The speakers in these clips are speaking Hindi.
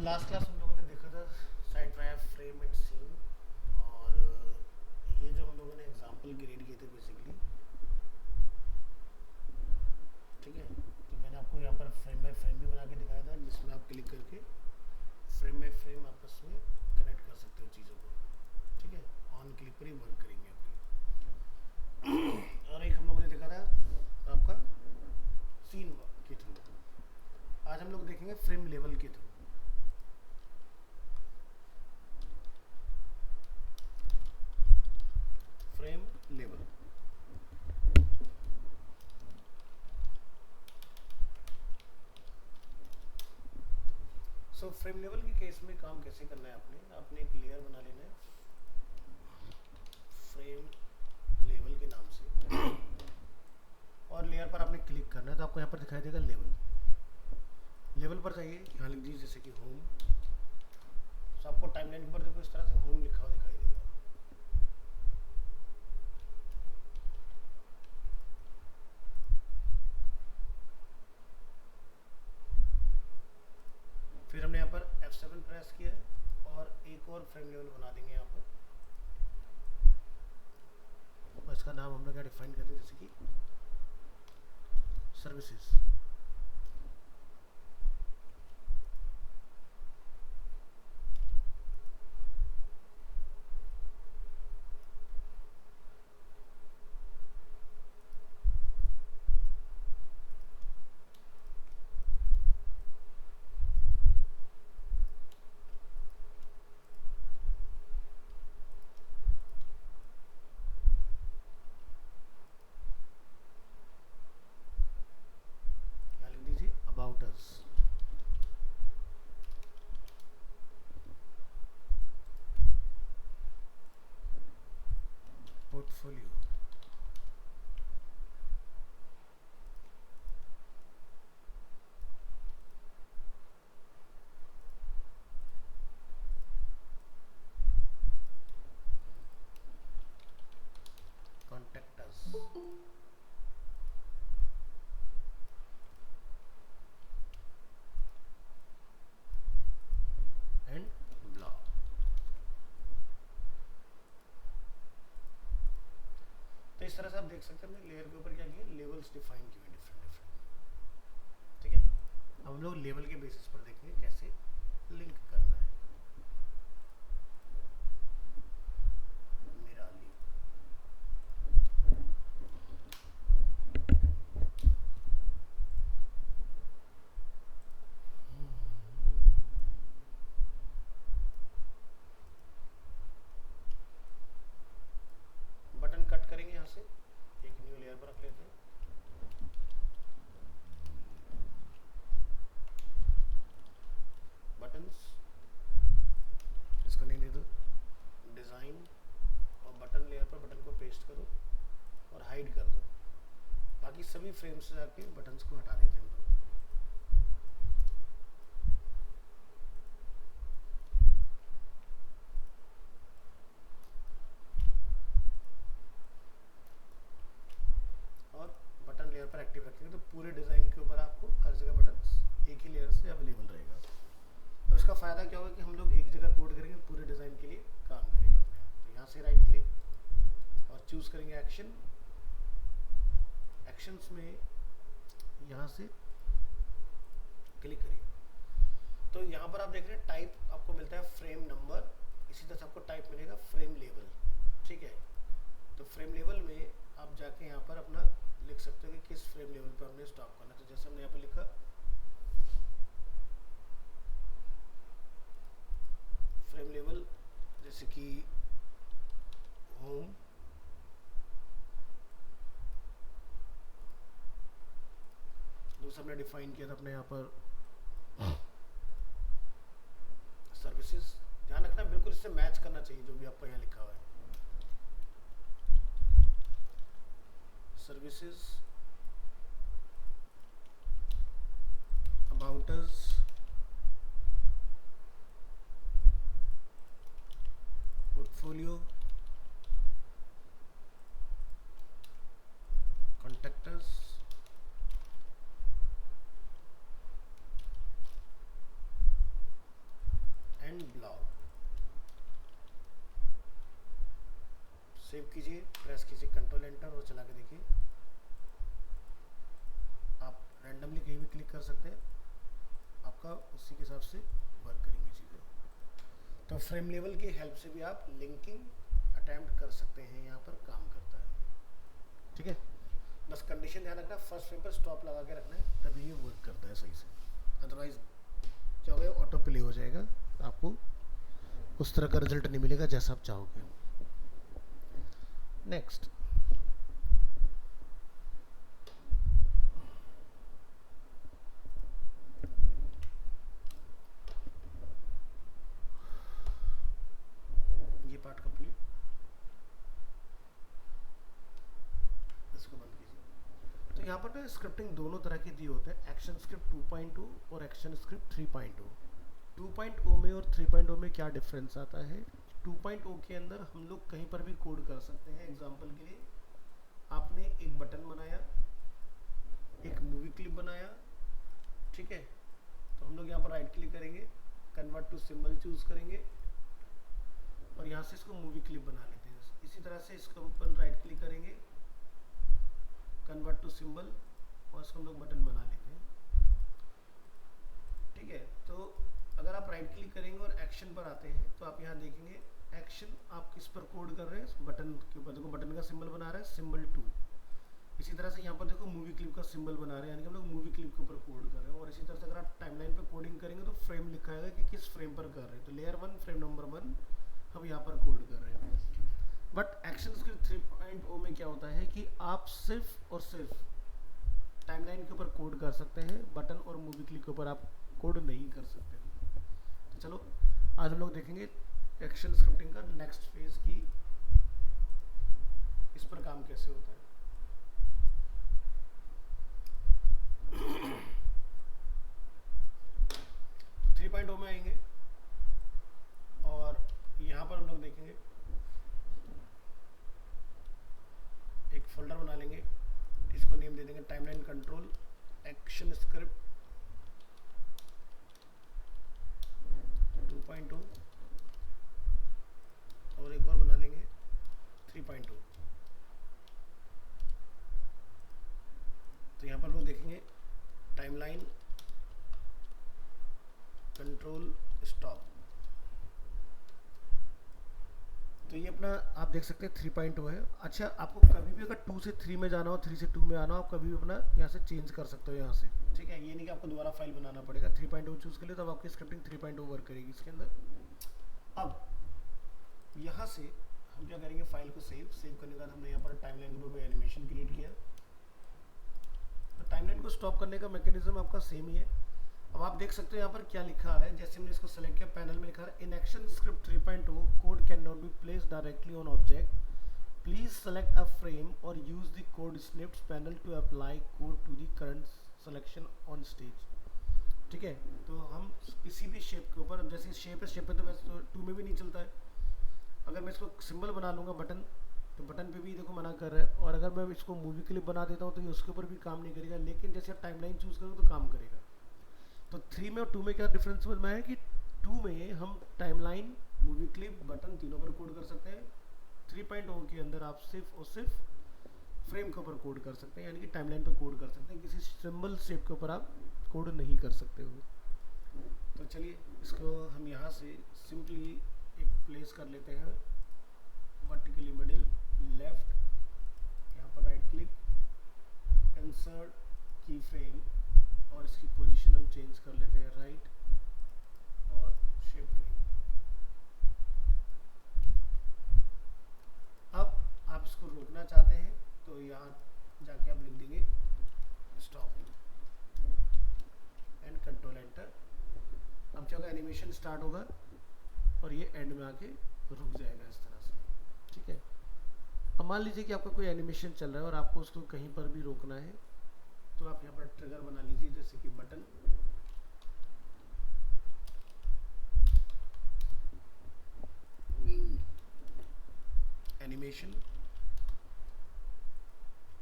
लास्ट क्लास हम लोगों ने देखा था साइड ट्रायप फ्रेम एंड सीन। और ये जो हम लोगों ने एग्जांपल क्रिएट किए थे बेसिकली, ठीक है। तो मैंने आपको यहाँ पर फ्रेम बाय फ्रेम भी बना के दिखाया था, जिसमें आप क्लिक करके फ्रेम बाय फ्रेम आपस में कनेक्ट कर सकते हो चीज़ों को, ठीक है। ऑन क्लिक पर ही वर्क करेंगे आपकी। और एक हम लोगों ने देखा था आपका सीन के थ्रू। आज हम लोग देखेंगे फ्रेम लेवल के through. Frame level. So frame level के केस में काम कैसे करना है, आपने एक लेयर बना लेना है फ्रेम लेवल के नाम से, और लेयर पर आपने क्लिक करना है तो आपको यहाँ पर दिखाई देगा लेवल। लेवल पर जाइए, यहाँ लिख दीजिए जैसे कि होम। तो आपको टाइमलाइन के ऊपर देखो इस तरह से होम लिखा हुआ दिखाई देगा। फिर हमने यहाँ पर F7 प्रेस किया है और एक और फ्रेम लेवल बना देंगे यहाँ पर। और इसका नाम हम लोग क्या डिफाइन करते हैं, जैसे कि सर्विसेज। यहाँ लिख दीजिए about us. Portfolio. Contact us. And blog. तो इस तरह से आप देख सकते हैं हमने लेयर के ऊपर क्या किया, लेवल्स डिफाइन किए हैं डिफरेंट डिफरेंट, ठीक है। अब हम लोग लेवल के बेसिस पर देखेंगे कैसे लिंक करना है। निराली। बटन कट करेंगे यहाँ से, एक न्यू लेयर पर रख लेते हैं। बटन्स, इसको नहीं दे दो, डिज़ाइन, और बटन लेयर पर बटन को पेस्ट करो और हाइड कर दो। बाकी सभी फ्रेम से जाके बटन्स को हटा देते हैं हम लोग। और बटन लेयर पर एक्टिव रखेंगे तो पूरे डिज़ाइन के ऊपर आपको हर जगह बटन एक ही लेयर से अवेलेबल रहेगा। तो इसका फ़ायदा क्या होगा कि हम लोग एक जगह कोड करेंगे, पूरे डिज़ाइन के लिए काम करेगा अपने आप। तो यहाँ से राइट क्लिक और चूज़ करेंगे एक्शन। एक्शंस में यहाँ से क्लिक करिए, तो यहाँ पर आप देख रहे हैं टाइप आपको मिलता है फ्रेम नंबर, इसी तरह से आपको टाइप मिलेगा फ्रेम लेवल, ठीक है। तो फ्रेम लेवल में आप जाके यहाँ पर अपना लिख सकते हो कि किस फ्रेम लेवल पर हमने स्टॉप करना है। तो जैसे हमने यहाँ पर लिखा फ्रेम लेवल, जैसे कि होम, दूसरा हमने डिफाइन किया था अपने यहाँ पर सर्विसेज। ध्यान रखना बिल्कुल इससे मैच करना चाहिए जो भी आपको यहाँ लिखा हुआ है। Services, about us, portfolio, contact us, save कीजिए, प्रेस कीजिए कंट्रोल एंटर और चला के देखिए। आप रैंडमली कहीं भी क्लिक कर सकते हैं, आपका उसी के हिसाब से वर्क करेंगे चीज़ें। तो फ्रेम लेवल की हेल्प से भी आप लिंकिंग अटेम्प्ट कर सकते हैं, यहाँ पर काम करता है। ठीक है, बस कंडीशन ध्यान रखना, फर्स्ट फ्रेम पर स्टॉप लगा के रखना है, तभी ये वर्क करता है सही से। अदरवाइज क्या होगा, ऑटो प्ले हो जाएगा, आपको उस तरह का रिजल्ट नहीं मिलेगा जैसा आप चाहोगे। नेक्स्ट, ये पार्ट कंप्लीट, इसको बंद कीजिए। तो यहाँ पर ना स्क्रिप्टिंग दोनों तरह के दिए होते हैं, एक्शन स्क्रिप्ट 2.2 और एक्शन स्क्रिप्ट 3.2। 2.0 में और 3.0 में क्या डिफरेंस आता है? 2.0 के अंदर हम लोग कहीं पर भी कोड कर सकते हैं। एग्जांपल के लिए आपने एक बटन बनाया, एक मूवी क्लिप बनाया, ठीक है, तो हम लोग यहाँ पर राइट क्लिक करेंगे, कन्वर्ट टू सिंबल चूज करेंगे और यहाँ से इसको मूवी क्लिप बना लेते हैं। इसी तरह से इसको अपन राइट क्लिक करेंगे, कन्वर्ट टू सिंबल और इसको हम लोग बटन बना लेते हैं। ठीक है, तो अगर आप राइट क्लिक करेंगे और एक्शन पर आते हैं तो आप यहाँ देखेंगे एक्शन आप किस पर कोड कर रहे हैं, बटन के ऊपर देखो बटन का सिंबल बना रहा है सिंबल 2। इसी तरह से यहाँ पर देखो मूवी क्लिप का सिंबल बना रहे हैं, यानी कि हम लोग मूवी क्लिप के ऊपर कोड कर रहे हैं। और इसी तरह से अगर आप टाइमलाइन पे कोडिंग करेंगे तो फ्रेम लिखा है कि किस फ्रेम पर कर रहे हैं, तो लेयर 1 फ्रेम नंबर 1 हम यहाँ पर कोड कर रहे हैं। बट एक्शन स्क्रिप्ट 3.0 में क्या होता है कि आप सिर्फ और सिर्फ टाइमलाइन के ऊपर कोड कर सकते हैं, बटन और मूवी क्लिप के ऊपर आप कोड नहीं कर सकते। तो चलो आज हम लोग देखेंगे एक्शन स्क्रिप्टिंग का नेक्स्ट फेज की इस पर काम कैसे होता है। तो 3.0 में आएंगे और यहाँ पर हम लोग देखेंगे एक फोल्डर बना लेंगे, इसको नेम दे देंगे टाइमलाइन कंट्रोल एक्शन स्क्रिप्ट 2.2 और एक और बना लेंगे 3.2। तो यहाँ पर लोग देखेंगे टाइमलाइन कंट्रोल स्टॉप। तो ये अपना आप देख सकते हैं 3.2 है। अच्छा, आपको कभी भी अगर 2 से 3 में जाना हो, 3 से 2 में आना हो, आप कभी भी अपना यहाँ से चेंज कर सकते हो यहाँ से। ठीक है, ये नहीं कि आपको दोबारा फाइल बनाना पड़ेगा। 3.0 चूज कर लिए तो अब आपकी स्क्रिप्टिंग 3.0 वर्क करेगी इसके अंदर। अब यहाँ से हम क्या करेंगे, फाइल को सेव करने के बाद हमने यहाँ पर टाइमलाइन के ऊपर कोई एनिमेशन क्रिएट किया। तो टाइमलाइन को स्टॉप करने का मैकेनिज्म आपका सेम ही है। अब आप देख सकते हो यहाँ पर क्या लिखा आ रहा है, जैसे हमने इसको सेलेक्ट किया पैनल में लिखा है in action script 3.0 code can not be placed directly on object, please select a frame और use the code snips panel to apply code to the current selection on stage. ठीक है, तो हम किसी भी शेप के ऊपर, जैसे शेप है तो वैसे 2 में भी नहीं चलता है। अगर मैं इसको सिंबल बना लूँगा बटन, तो बटन पे भी देखो मना कर रहा है। और अगर मैं इसको मूवी क्लिप बना देता हूँ तो ये उसके ऊपर भी काम नहीं करेगा, लेकिन जैसे आप टाइमलाइन चूज करोगे तो काम करेगा। तो 3 में और 2 में क्या डिफरेंस समझ में आया कि 2 में हम टाइमलाइन, मूवी क्लिप, बटन तीनों पर कोड कर सकते हैं। 3.0 के अंदर आप सिर्फ और सिर्फ फ्रेम के ऊपर कोड कर सकते हैं, यानी कि टाइमलाइन पर कोड कर सकते हैं, किसी सिंबल शेप के ऊपर आप कोड नहीं कर सकते हो। तो चलिए इसको हम यहाँ से सिंपली एक प्लेस कर लेते हैं, वर्टिकली मिडिल लेफ्ट, यहाँ पर राइट क्लिक, इंसर्ट की फ्रेम और इसकी पोजीशन हम चेंज कर लेते हैं राइट और शेप टू इन। अब आप इसको रोकना चाहते हैं तो यहाँ जाके आप लिख देंगे स्टॉप एंड कंट्रोल एंटर। अब क्या होगा, एनिमेशन स्टार्ट होगा और ये एंड में आके रुक जाएगा इस तरह से। ठीक है, अब मान लीजिए कि आपका कोई एनिमेशन चल रहा है और आपको उसको कहीं पर भी रोकना है, तो आप यहाँ पर ट्रिगर बना लीजिए, जैसे कि बटन, एनिमेशन,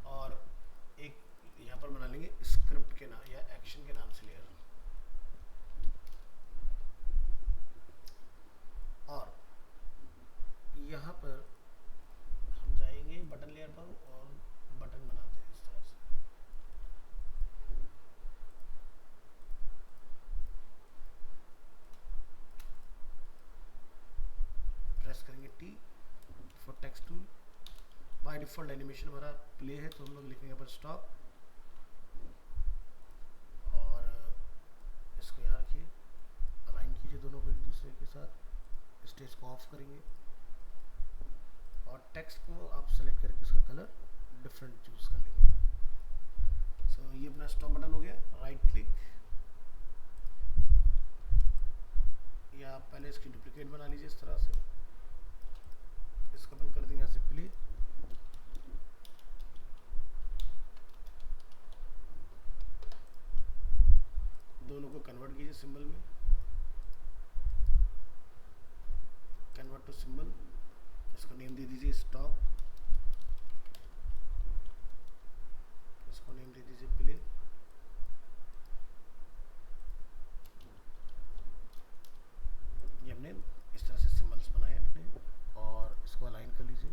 और एक यहाँ पर बना लेंगे स्क्रिप्ट के नाम या एक्शन के नाम से लेयर। और यहाँ पर हम डिफ़ॉल्ट एनिमेशन हमारा प्ले है, तो हम लोग लिखेंगे यहाँ पर स्टॉप और इसको यहाँ रखिए, अलाइन कीजिए दोनों को एक दूसरे के साथ, स्टेज को ऑफ करेंगे और टेक्स्ट को आप सेलेक्ट करके उसका कलर डिफरेंट चूज कर लेंगे। सो ये अपना स्टॉप बटन हो गया। राइट क्लिक या आप पहले इसकी डुप्लीकेट बना लीजिए इस तरह से, इसको अपन कर देंगे यहाँ से प्ले। दोनों को कन्वर्ट कीजिए सिंबल में, कन्वर्ट टू सिंबल, इसको नेम दे दीजिए स्टॉप, इसको नेम दे दीजिए प्ले। ये हमने इस तरह से सिंबल्स बनाए अपने और इसको अलाइन कर लीजिए।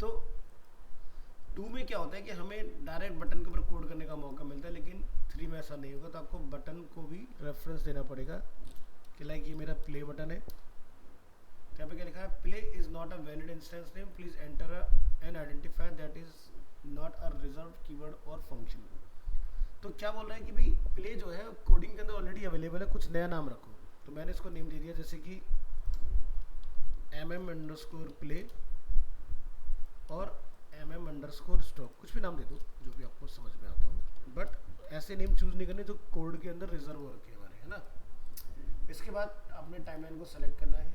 तो 2 में क्या होता है कि हमें डायरेक्ट बटन के ऊपर कोड करने का मौका मिलता है, लेकिन 3 में ऐसा नहीं होगा। तो आपको बटन को भी रेफरेंस देना पड़ेगा कि लाइक ये मेरा प्ले बटन है, तो यहाँ पे क्या लिखा है, play is not a valid instance name, please enter N identifier that is not a reserve keyword और फंक्शन। तो क्या बोल रहा है कि भाई प्ले जो है कोडिंग के अंदर ऑलरेडी अवेलेबल है, कुछ नया नाम रखो। तो मैंने इसको नेम दे दिया जैसे कि mm_play और mm_stop, कुछ भी नाम दे दो जो भी आपको समझ में आता हो, बट ऐसे नेम चूज नहीं करने जो कोड के अंदर रिजर्व हो रखे हमारे, है ना। इसके बाद आपने टाइमलाइन को सेलेक्ट करना है,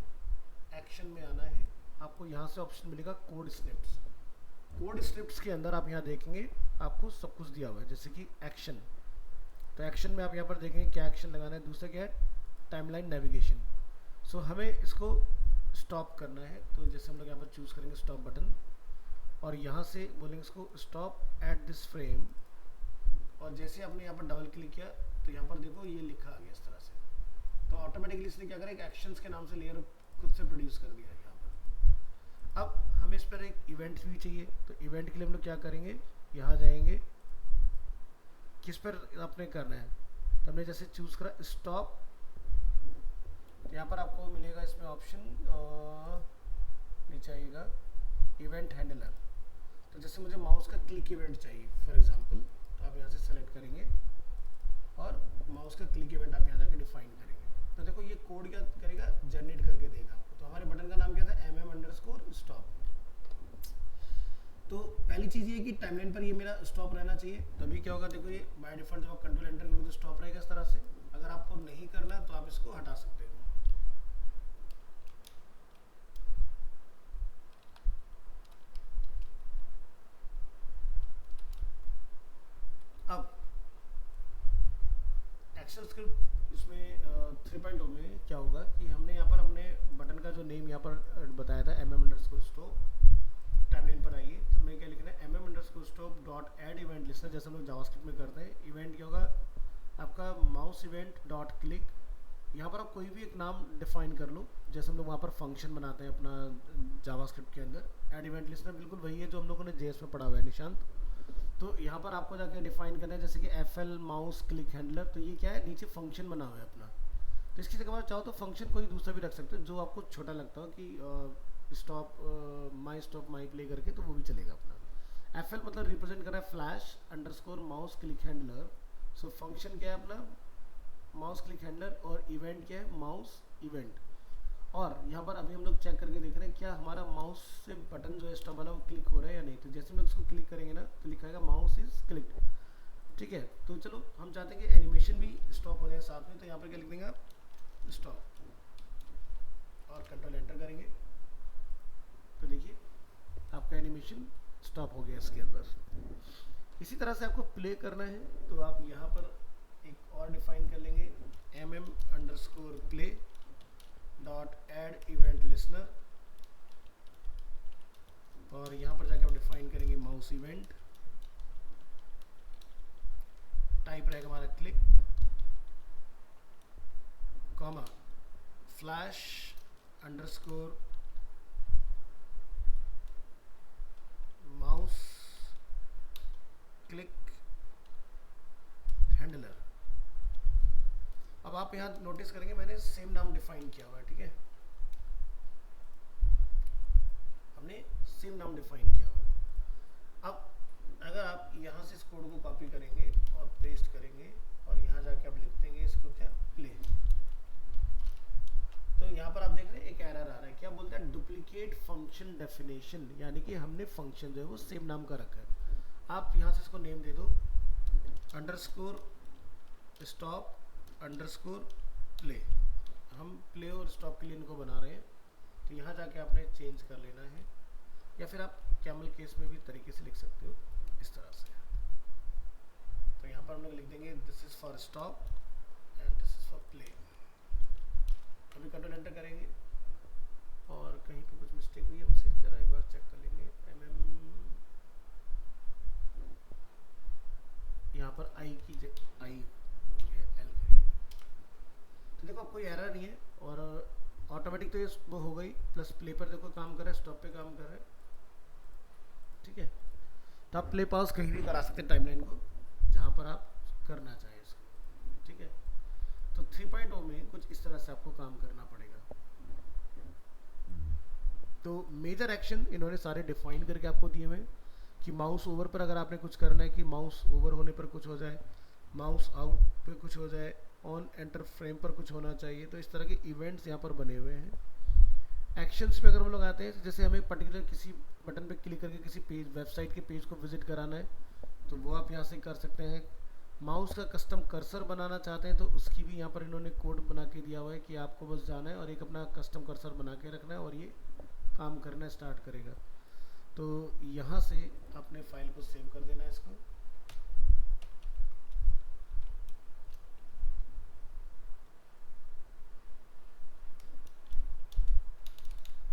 एक्शन में आना है, आपको यहाँ से ऑप्शन मिलेगा कोड स्निप्स। कोड स्निप्स के अंदर आप यहाँ देखेंगे आपको सब कुछ दिया हुआ है, जैसे कि एक्शन, तो एक्शन में आप यहाँ पर देखेंगे क्या एक्शन लगाना है। दूसरा क्या है, टाइमलाइन नेविगेशन। सो हमें इसको स्टॉप करना है, तो जैसे हम लोग यहाँ पर चूज़ करेंगे स्टॉप बटन और यहाँ से बोलेंगे इसको स्टॉप एट दिस फ्रेम, और जैसे आपने यहाँ पर डबल क्लिक किया तो यहाँ पर देखो ये लिखा आ गया इस तरह से। तो ऑटोमेटिकली इसने क्या करा, एक एक्शंस के नाम से लेयर खुद से प्रोड्यूस कर दिया है यहाँ पर। अब हमें इस पर एक इवेंट भी चाहिए, तो इवेंट के लिए हम लोग क्या करेंगे, यहाँ जाएंगे, किस पर आपने करना है, तो हमने जैसे चूज करा स्टॉप, यहाँ पर आपको मिलेगा इसमें ऑप्शन नीचे आएगा इवेंट हैंडलर। तो जैसे मुझे माउस का क्लिक इवेंट चाहिए फॉर एग्जांपल, तो आप यहाँ से सेलेक्ट करेंगे और माउस का क्लिक इवेंट आप यहाँ जाके डिफाइन करेंगे। तो देखो ये कोड क्या करेगा, जनरेट करके देगा आपको। तो हमारे बटन का नाम क्या था, mm_stop। तो पहली चीज़ ये कि टाइमलाइन पर ये मेरा स्टॉप रहना चाहिए, तभी क्या होगा, देखो ये बाय डिफॉल्ट जब आप कंट्रोल एंटर करोगे तो स्टॉप रहेगा इस तरह से। अगर आपको नहीं करना तो आप इसको हटा सकते हो। अब एक्शन स्क्रिप्ट इसमें 3.0 में क्या होगा कि हमने यहाँ पर अपने बटन का जो नेम यहाँ पर बताया था mm_stop, टाइमलाइन पर आइए, तो हमें क्या लिखना है, mm_stop dot add event Leicester, जैसे हम लोग जावास्क्रिप्ट में करते हैं। इवेंट क्या होगा आपका, माउस इवेंट डॉट क्लिक। यहाँ पर आप कोई भी एक नाम डिफाइन कर लो, जैसे हम लोग वहाँ पर फंक्शन बनाते हैं अपना जावास्क्रिप्ट के अंदर। एड इवेंट लिस्टर बिल्कुल वही है जो हम लोगों ने जेएस में पढ़ा हुआ है निशांत। तो यहाँ पर आपको जाके डिफाइन करना है जैसे कि FL माउस क्लिक हैंडलर, तो ये क्या है, नीचे फंक्शन बना हुआ है अपना। तो इसकी जगह चाहो तो फंक्शन कोई दूसरा भी रख सकते हो जो आपको छोटा लगता हो, कि स्टॉप माई प्ले करके, तो वो भी चलेगा अपना। FL मतलब रिप्रेजेंट कर रहा है flash_mouse click handler. So function क्या है अपना, माउस क्लिक हैंडलर, और इवेंट क्या है, माउस इवेंट। और यहाँ पर अभी हम लोग चेक करके देख रहे हैं क्या हमारा माउस से बटन जो है स्टॉप वाला वो क्लिक हो रहा है या नहीं। तो जैसे हम लोग इसको क्लिक करेंगे ना तो लिखाएगा माउस इज क्लिक, ठीक है। तो चलो हम चाहते हैं कि एनिमेशन भी स्टॉप हो जाए साथ में, तो यहाँ पर क्या लिख देंगे आप, स्टॉप, और कंट्रोल एंटर करेंगे तो देखिए आपका एनिमेशन स्टॉप हो गया इसके अंदर। इसी तरह से आपको प्ले करना है, तो आप यहाँ पर एक और डिफाइन कर लेंगे, mm_play dot add event listener, और यहाँ पर जाके आप डिफाइन करेंगे माउस इवेंट, टाइप रहेगा हमारा click, comma flash_mouse click handler. अब आप आप यहाँ नोटिस करेंगे मैंने सेम नाम डिफाइन किया हुआ है, ठीक है, हमने सेम नाम डिफाइन किया हुआ है। अब अगर आप यहाँ से इस कोड को कॉपी करेंगे और पेस्ट करेंगे और यहाँ जाके आप लिख देंगे इसको क्या, प्ले, तो यहाँ पर आप देख रहे हैं एक एरर आ रहा है, क्या बोलता है, डुप्लीकेट फंक्शन डेफिनेशन, यानी कि हमने फंक्शन जो है वो सेम नाम का रखा है। आप यहाँ से इसको नेम दे दो अंडरस्कोर स्टॉप अंडरस्कोर प्ले, हम प्ले और स्टॉप के लिए इनको बना रहे हैं, तो यहाँ जाके आपने चेंज कर लेना है, या फिर आप कैमल केस में भी तरीके से लिख सकते हो इस तरह से। तो यहाँ पर हम लोग लिख देंगे this is for stop and this is for play. अभी कंट्रोल एंटर करेंगे और कहीं पे कुछ मिस्टेक हुई है हमसे, जरा एक बार चेक कर लेंगे। यहाँ पर आई की आई हो गया, एल करिए, तो देखो कोई एरर नहीं है और ऑटोमेटिक तो ये वो हो गई, प्लस प्ले पर देखो काम कर रहा है, स्टॉप पे काम कर रहा है, ठीक है। तो आप प्ले पॉज कहीं भी करा सकते हैं टाइमलाइन को, जहाँ पर आप करना चाहें इसको, ठीक है। तो 3.0 में कुछ इस तरह से आपको काम करना पड़ेगा। तो मेजर एक्शन इन्होंने सारे डिफाइन करके आपको दिए हुए हैं कि माउस ओवर पर अगर आपने कुछ करना है कि माउस ओवर होने पर कुछ हो जाए, माउस आउट पे कुछ हो जाए, ऑन एंटर फ्रेम पर कुछ होना चाहिए, तो इस तरह के इवेंट्स यहाँ पर बने हुए हैं। एक्शंस पे अगर हम लोग आते हैं, जैसे हमें पर्टिकुलर किसी बटन पे क्लिक करके किसी पेज, वेबसाइट के पेज को विजिट कराना है, तो वो आप यहाँ से कर सकते हैं। माउस का कस्टम कर्सर बनाना चाहते हैं तो उसकी भी यहाँ पर इन्होंने कोड बना के दिया हुआ है कि आपको बस जाना है और एक अपना कस्टम कर्सर बना के रखना है और ये काम करना स्टार्ट करेगा। तो यहाँ से अपने फाइल को सेव कर देना है इसको,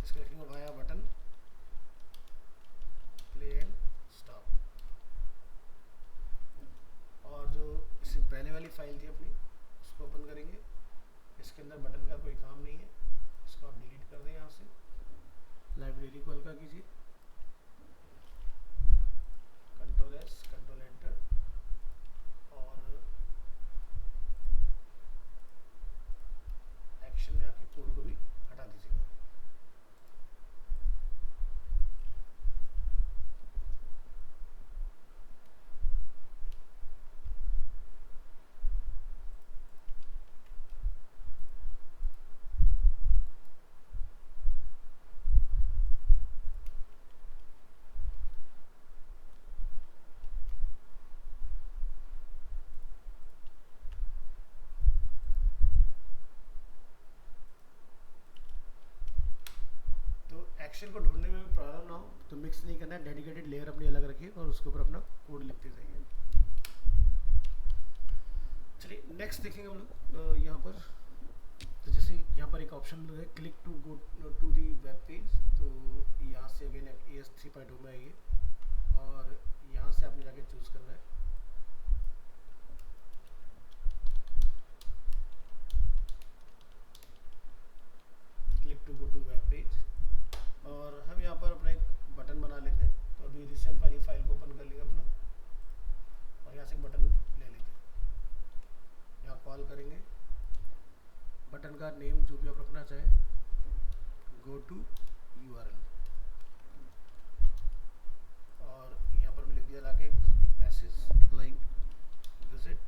इसको लिखेंगे via button play and stop, और जो इससे पहले वाली फाइल थी अपनी उसको ओपन करेंगे, इसके अंदर बटन का कोई काम नहीं है, इसको आप डिलीट कर दें, यहाँ से लाइब्रेरी को हल्का कीजिए, कंट्रोल एस कंट्रोल एंटर, और एक्शन में आके कोड को भी हटा दीजिएगा। एक्शन को ढूंढने में भी प्रॉब्लम ना हो तो मिक्स नहीं करना है, डेडिकेटेड लेयर अपनी अलग रखिए और उसके ऊपर अपना कोड लिखते जाइए। चलिए नेक्स्ट देखेंगे हम लोग यहाँ पर। तो जैसे यहाँ पर एक ऑप्शन है click to go to the web page, तो यहाँ से अगेन AS 3.0 में आइए और यहाँ से आपने जाके चूज करना है click to go to web page, और हम यहाँ पर अपना एक बटन बना लेते हैं। तो अभी रिसेंट वाली फाइल को ओपन कर लेंगे अपना और यहाँ से एक बटन ले लेते हैं, यहाँ कॉल करेंगे, बटन का नेम जो भी आप रखना चाहें, गो टू URL, और यहाँ पर मैं लिख दिया लाके एक message like visit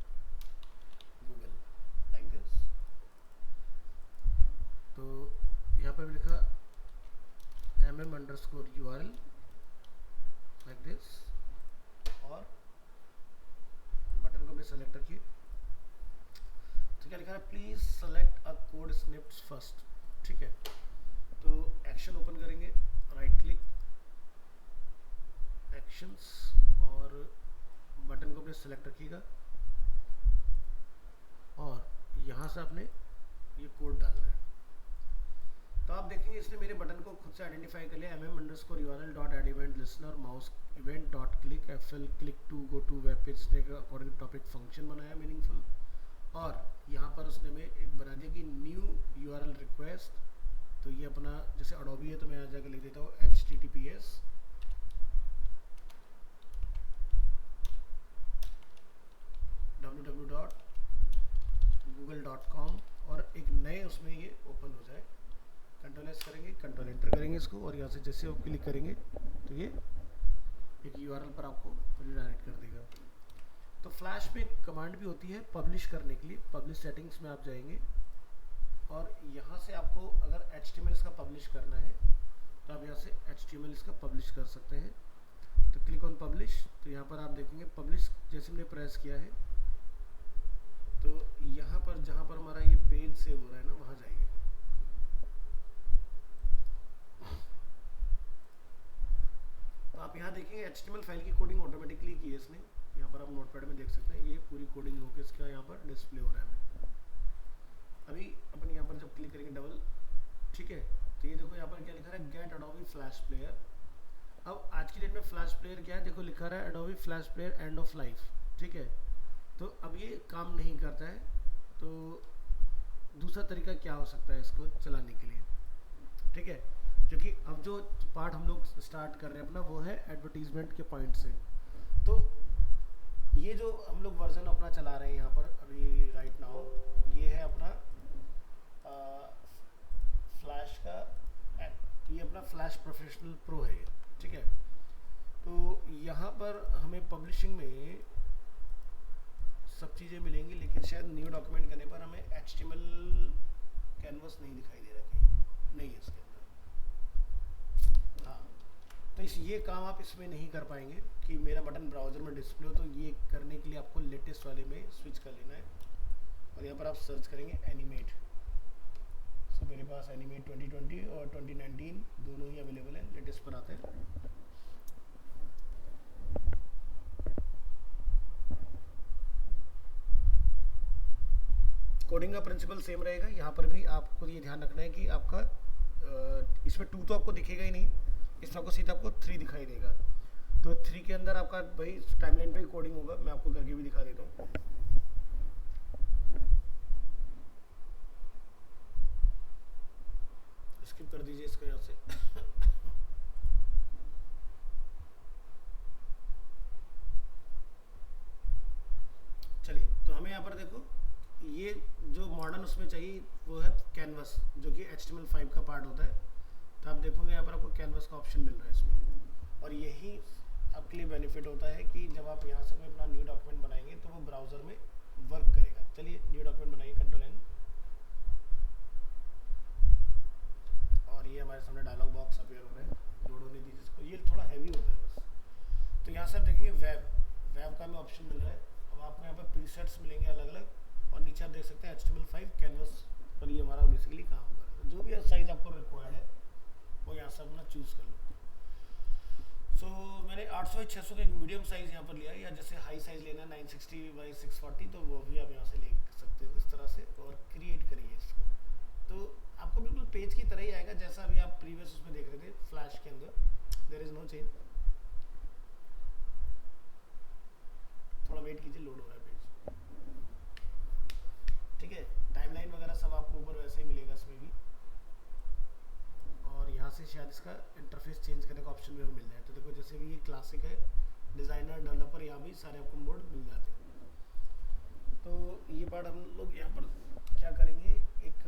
Google like this. तो यहाँ पर लिखा mm_URL like this, और बटन को भी सेलेक्ट रखिए। तो क्या लिखा है, please select a code snips first, ठीक है। तो एक्शन ओपन करेंगे, राइट क्लिक एक्शंस, और बटन को भी सेलेक्ट रखिएगा और यहाँ से आपने ये कोड डालना है। तो आप देखेंगे इसने मेरे बटन को खुद से आइडेंटिफाई कर लिया, mm_URL.add_event_listener mouse event.click fl click to go to web page ने अकॉर्डिंग टॉपिक फंक्शन बनाया मीनिंगफुल, और यहाँ पर उसने में एक बना दिया कि न्यू URL रिक्वेस्ट। तो ये अपना जैसे अडोबी है तो मैं यहाँ जाकर लिख देता हूँ https www.google.com .com और एक नए उसमें ये ओपन हो जाए। कंट्रोल एस करेंगे, कंट्रोल एंटर करेंगे इसको, और यहाँ से जैसे आप क्लिक करेंगे तो ये एक URL पर आपको रिडायरेक्ट कर देगा। तो फ्लैश में एक कमांड भी होती है पब्लिश करने के लिए। पब्लिश सेटिंग्स में आप जाएंगे और यहाँ से आपको अगर HTML इसका पब्लिश करना है तो आप यहाँ से HTML इसका पब्लिश कर सकते हैं। तो क्लिक ऑन पब्लिश, तो यहाँ पर आप देखेंगे पब्लिश जैसे हमने प्रेस किया है तो यहाँ पर जहाँ पर हमारा ये पेज सेव हो रहा है ना, वहाँ जाइए। तो आप यहाँ देखेंगे HTML फाइल की कोडिंग ऑटोमेटिकली की है इसने। यहाँ पर आप नोटपैड में देख सकते हैं ये पूरी कोडिंग होकर इसका यहाँ पर डिस्प्ले हो रहा है हमें। अभी अपन यहाँ पर जब क्लिक करेंगे डबल, ठीक है, तो ये देखो यहाँ पर क्या लिखा है, गेट एडोबी फ्लैश प्लेयर। अब आज की डेट में फ्लैश प्लेयर क्या है, देखो लिखा रहा है Adobe flash player end of life, ठीक है। तो अब ये काम नहीं करता है, तो दूसरा तरीका क्या हो सकता है इसको चलाने के लिए, ठीक है। क्योंकि अब जो पार्ट हम लोग स्टार्ट कर रहे हैं अपना वो है एडवर्टीजमेंट के पॉइंट से। तो ये जो हम लोग वर्जन अपना चला रहे हैं यहाँ पर अभी राइट नाउ, ये है अपना फ्लैश का, ये अपना फ्लैश प्रोफेशनल प्रो है, ठीक है। तो यहाँ पर हमें पब्लिशिंग में सब चीज़ें मिलेंगी, लेकिन शायद न्यू डॉक्यूमेंट करने पर हमें HTML कैनवस नहीं दिखाई दे रहा, कहीं नहीं है इसके अंदर। हाँ, तो ये काम आप इसमें नहीं कर पाएंगे कि मेरा बटन ब्राउज़र में डिस्प्ले हो। तो ये करने के लिए आपको लेटेस्ट वाले में स्विच कर लेना है और यहाँ पर आप सर्च करेंगे एनिमेट। सो मेरे पास एनिमेट 2020 और 2019 दोनों ही अवेलेबल हैं, लेटेस्ट पर आते हैं। कोडिंग का प्रिंसिपल सेम रहेगा। यहाँ पर भी आपको ये ध्यान रखना है कि आपका इसमें 2 तो आपको दिखेगा ही नहीं, इसमें आपको सीधा आपको 3 दिखाई देगा। तो 3 के अंदर आपका भाई टाइमलाइन पे ही कोडिंग होगा। मैं आपको करके भी दिखा देता हूँ। स्किप कर दीजिए इसको यहाँ से। चलिए, तो हमें यहाँ पर देखो ये जो मॉडर्न उसमें चाहिए वो है कैनवस, जो कि HTML5 का पार्ट होता है। तो आप देखोगे यहाँ पर आपको कैनवस का ऑप्शन मिल रहा है इसमें, और यही आपके लिए बेनिफिट होता है कि जब आप यहाँ से कोई अपना न्यू डॉक्यूमेंट बनाएंगे तो वो ब्राउज़र में वर्क करेगा। चलिए न्यू डॉक्यूमेंट बनाइए, कंट्रोल N, और ये हमारे सामने डायलॉग बॉक्स अपीयर हो रहा है। लोड होने दीजिए इसको, ये थोड़ा हैवी होता है बस। तो यहाँ से आप देखेंगे वेब का हमें ऑप्शन मिल रहा है। अब आपको यहाँ पर प्रीसेट्स मिलेंगे अलग अलग, और नीचे आप देख सकते हैं HTML5 कैनवस पर ये हमारा बेसिकली काम करेगा। जो भी साइज आपको रिक्वायर्ड है वो यहाँ से अपना चूज़ कर लो। सो मैंने 800-600 का एक मीडियम साइज़ यहाँ पर लिया है, या जैसे हाई साइज़ लेना है 960x640 तो वो भी आप यहाँ से ले सकते हो इस तरह से, और क्रिएट करिए इसको। तो आपको बिल्कुल पेज की तरह ही आएगा जैसा अभी आप प्रीवियस उसमें देख रहे थे फ्लैश के अंदर। There is no change. थोड़ा वेट कीजिए, लोड हो रहा है पेज, ठीक है। टाइमलाइन वगैरह सब आपको ऊपर वैसे ही मिलेगा इसमें भी, और यहाँ से शायद इसका इंटरफेस चेंज करने का ऑप्शन भी हमें मिल जाए। तो देखो जैसे भी ये क्लासिक है, डिज़ाइनर, डेवलपर, यहाँ भी सारे आपको मोड मिल जाते हैं। तो ये पार्ट हम लोग यहाँ पर क्या करेंगे, एक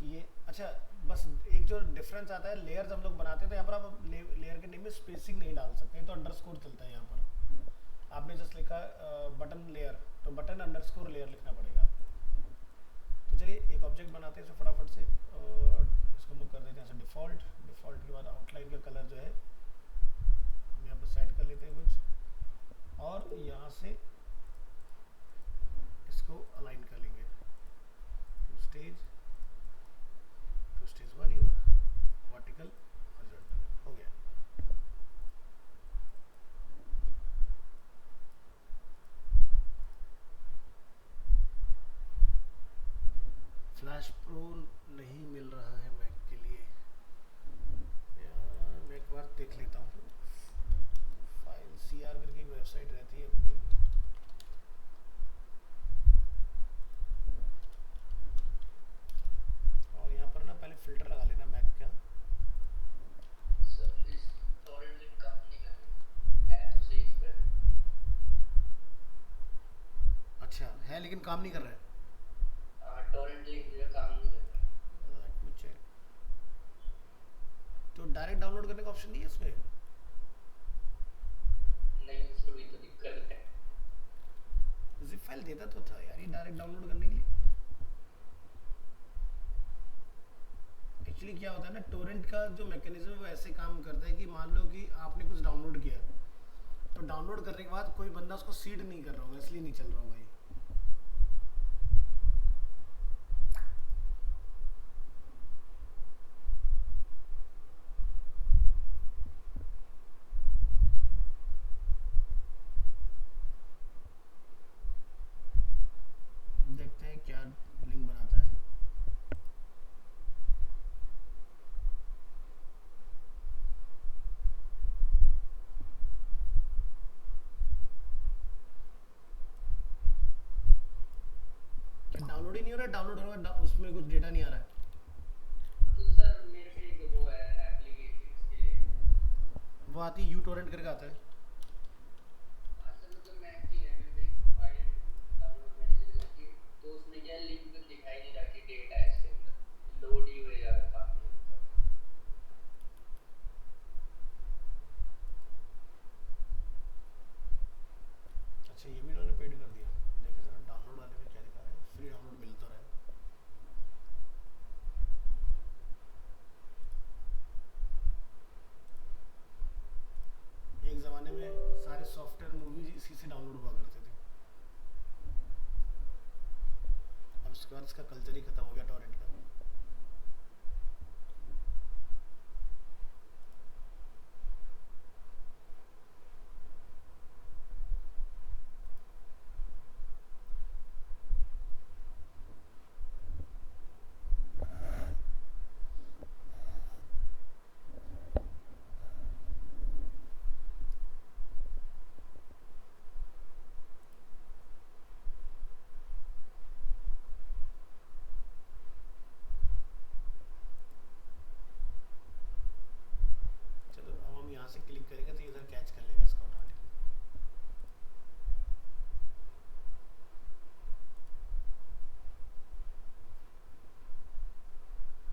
ये अच्छा बस एक जो डिफरेंस आता है, लेयर्स हम लोग बनाते हैं तो यहाँ पर आप लेयर के नेम में स्पेसिंग नहीं डाल सकते, तो अंडरस्कोर चलता है। यहाँ पर आपने जस्ट लिखा बटन लेयर, तो बटन अंडरस्कोर लेयर लिखना पड़ेगा आपको। तो चलिए एक ऑब्जेक्ट बनाते हैं इसे फटाफट से, और इसको हम लोग कर देते हैं ऐसे डिफ़ॉल्ट के बाद आउटलाइन का कलर जो है हम यहाँ पर सेट कर लेते हैं कुछ, और यहाँ से इसको अलाइन कर लेंगे टू स्टेज 1 ही हुआ, वर्टिकल हॉरिजॉन्टल हो गया। फ्लैश प्रो नहीं मिल रहा है मैक के लिए, यार मैं एक बार देख लेता हूँ। फाइल CR करके एक वेबसाइट रहती है अपनी, और यहाँ पर ना पहले फिल्टर लगा लेना मैक का। अच्छा है लेकिन काम नहीं कर रहा है। डायरेक्ट डाउनलोड करने का ऑप्शन नहीं है इसमें? नहीं, उसमें भी तो दिक्कत है। जिप फाइल देता तो था यार ये डायरेक्ट डाउनलोड करने के लिए। एक्चुअली क्या होता है ना, टोरेंट का जो मैकेनिज्म है वो ऐसे काम करता है कि मान लो कि आपने कुछ डाउनलोड किया, तो डाउनलोड करने के बाद कोई बंदा उसको सीड नहीं कर रहा होगा, इसलिए नहीं चल रहा होगा ये। देखते हैं क्या लिंक बनाता है। डाउनलोड ही नहीं हो रहा है, डाउनलोड हो रहा है उसमें कुछ डेटा नहीं आ रहा है। तो सर मेरे पे एक वो है एप्लीकेशंस के लिए। वो आती है यू टोरेंट करके आता है। असल में तो मैक की है, मेरे पे एक फाइल डाउनलोड मैनेजर की, तो उसमें क्या लिंक दिखाई नहीं रहा कि डेटा है इसके अंदर, लोड ही हुए जा रहा है काफी मतलब। अच्छा ये भी इन्होंने पेड कर दिया। देखे जरा डाउनलोड वाले में क्या दिखा रहा है, फ्री डाउनलोड मिल तो रहा है। एक ज़माने में सारे सॉफ्टवेयर मूवीज इसी से डाउनलोड हुआ करते थे, अब उसके बाद इसका कल्चर ही खत्म हो गया टॉरेंट का। चलो अब हम यहाँ से क्लिक करेंगे तो इधर कैच कर लेगा इसको ऑटोमेटिक।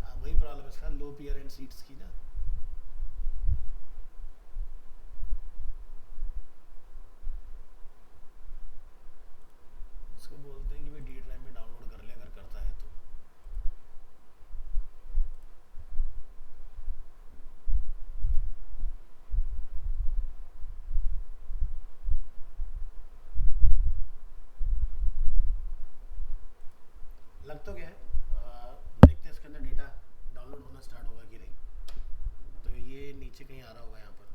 हाँ वही प्रॉब्लम है इसका, लो पीयर एंड सीट्स की ना। इसको बोलते हैं कि भाई डी ड्राइव में डाउनलोड कर ले अगर करता है तो। लग तो क्या है, देखते हैं इसके अंदर डेटा डाउनलोड होना स्टार्ट होगा कि नहीं। तो ये नीचे कहीं आ रहा होगा यहाँ पर,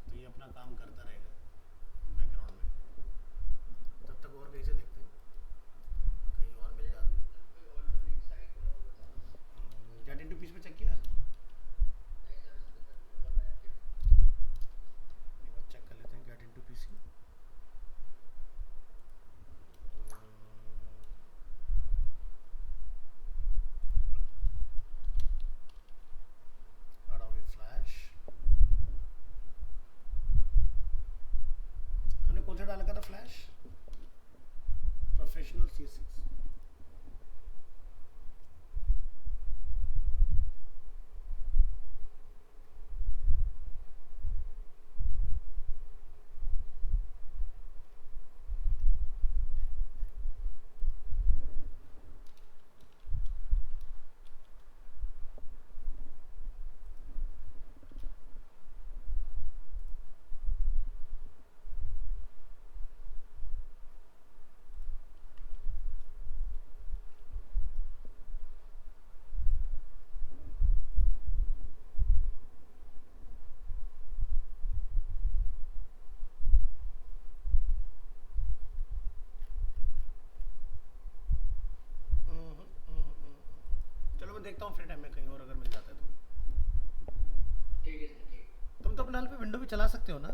तो ये अपना काम करता रहेगा बैकग्राउंड में। तब तक और कहीं से देखते हैं, कहीं और मिल जाता। कोई ऑल्टरनेट साइट हो वो बताओ। गेट इनटू पीस में चेक किया? नहीं सर, उस पे करने होगा मैं फिर। एक बार चेक कर लेते हैं get into PC. Adobe Flash हमने कौन सा डाला था फ्लैश? Professional C6। चलो मैं देखता हूँ फ्री टाइम में कहीं और अगर मिल जाता है तो। ठीक है सर, ठीक। तुम तो अपने हाल पे विंडो भी चला सकते हो ना?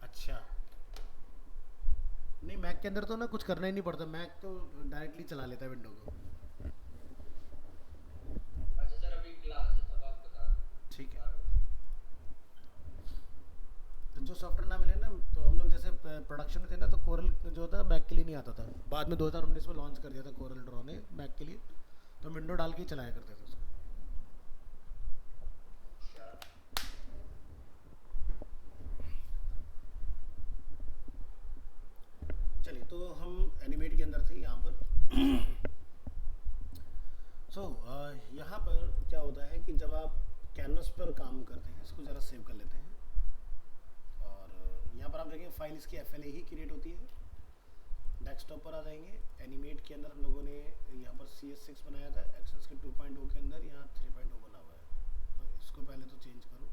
अच्छा नहीं, मैक के अंदर तो ना कुछ करना ही नहीं पड़ता, मैक तो डायरेक्टली चला लेता है विंडो को। अच्छा सर, अभी क्लास है तब आप बता दो। ठीक है। तो जो सॉफ्टवेयर ना मिले ना, तो हम लोग जैसे प्रोडक्शन में थे ना, तो कोरल जो था मैक के लिए नहीं आता था, बाद में 2019 में लॉन्च कर दिया था कोरल ड्रॉ ने मैक के लिए, तो विंडो डाल के ही चलाया करते थे उसको। अच्छा। चलिए, तो हम एनिमेट के अंदर थे यहाँ पर। सो यहाँ पर क्या होता है कि जब आप कैनवस पर काम करते हैं, इसको ज़रा सेव कर लेते हैं, और यहाँ पर आप देखेंगे फाइल इसकी FLA ही क्रिएट होती है। डेस्कटॉप पर आ जाएंगे, एनिमेट के अंदर हम लोगों ने यहाँ पर CS6 बनाया था, एक्सेस के 2.0 के अंदर यहाँ 3.0 बना हुआ है, तो इसको पहले तो चेंज करो।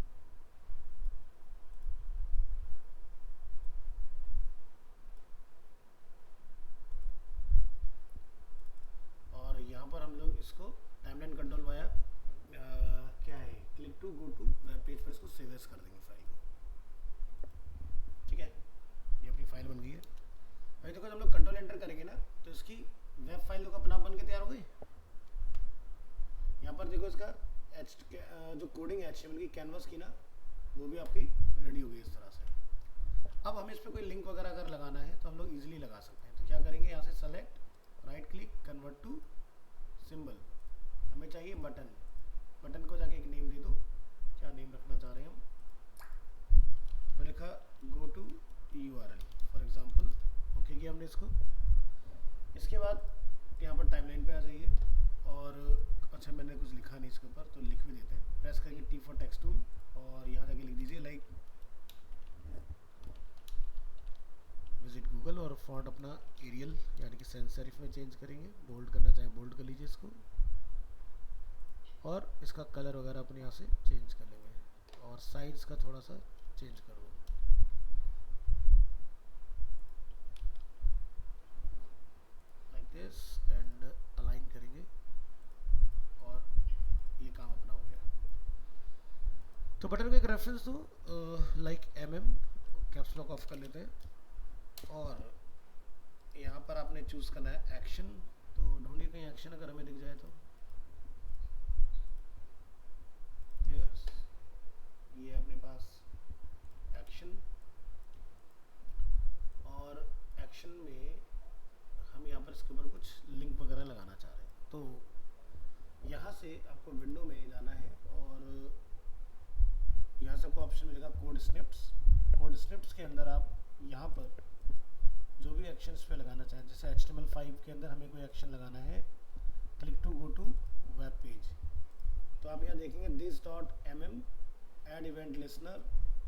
और यहाँ पर हम लोग इसको टाइमलाइन कंट्रोल वाया क्या है, click to go to web page पर इसको सेव एज कर देंगे फाइल को। ठीक है, ये अपनी फाइल बन गई है। अभी देखो, जब हम लोग कंट्रोल एंटर करेंगे ना, तो इसकी वेब फाइल तो अपना आप बन के तैयार हो गई। यहाँ पर देखो, इसका जो कोडिंग है HTML की कैनवस की ना, वो भी आपकी रेडी हो गई इस तरह से। अब हमें इस पर कोई लिंक वगैरह अगर लगाना है तो हम लोग इजीली लगा सकते हैं। तो क्या करेंगे, यहाँ से select, right click, convert to symbol, हमें चाहिए बटन। बटन को जाके एक नेम दे दो, क्या नेम रखना चाह रहे हैं हम, तो लिखा go to URL for example. Okay किया हमने इसको। इसके बाद यहाँ पर टाइमलाइन पे आ जाइए, और अच्छा मैंने कुछ लिखा नहीं इसके ऊपर, तो लिख भी देते हैं। प्रेस करिए T फॉर टेक्स्ट टूल, और यहाँ जाके लिख दीजिए लाइक विजिट गूगल, और फॉन्ट अपना एरियल यानी कि सैंस सेरिफ में चेंज करेंगे। बोल्ड करना चाहें बोल्ड कर लीजिए इसको, और इसका कलर वगैरह अपने यहाँ से चेंज कर लेंगे, और साइज का थोड़ा सा चेंज कर दो लाइक दिस, एंड अलाइन करेंगे, और ये काम अपना हो गया। तो बटन को एक रेफरेंस दो, लाइक कैप्स लॉक ऑफ कर लेते हैं, और यहाँ पर आपने चूज़ करना है एक्शन। तो ढूंढिए कहीं एक्शन अगर हमें दिख जाए तो। यस, ये अपने पास एक्शन, और एक्शन में हम यहाँ पर इसके ऊपर कुछ लिंक वगैरह लगाना चाह रहे हैं। तो यहाँ से आपको विंडो में जाना है, और यहाँ से आपको ऑप्शन मिलेगा कोड स्निप्स। कोड स्निप्स के अंदर आप यहाँ पर जो भी एक्शंस पे लगाना चाहें, जैसे HTML5 के अंदर हमें कोई एक्शन लगाना है, click to go to web page, तो आप यहाँ देखेंगे this.mm ऐड इवेंट लिसनर,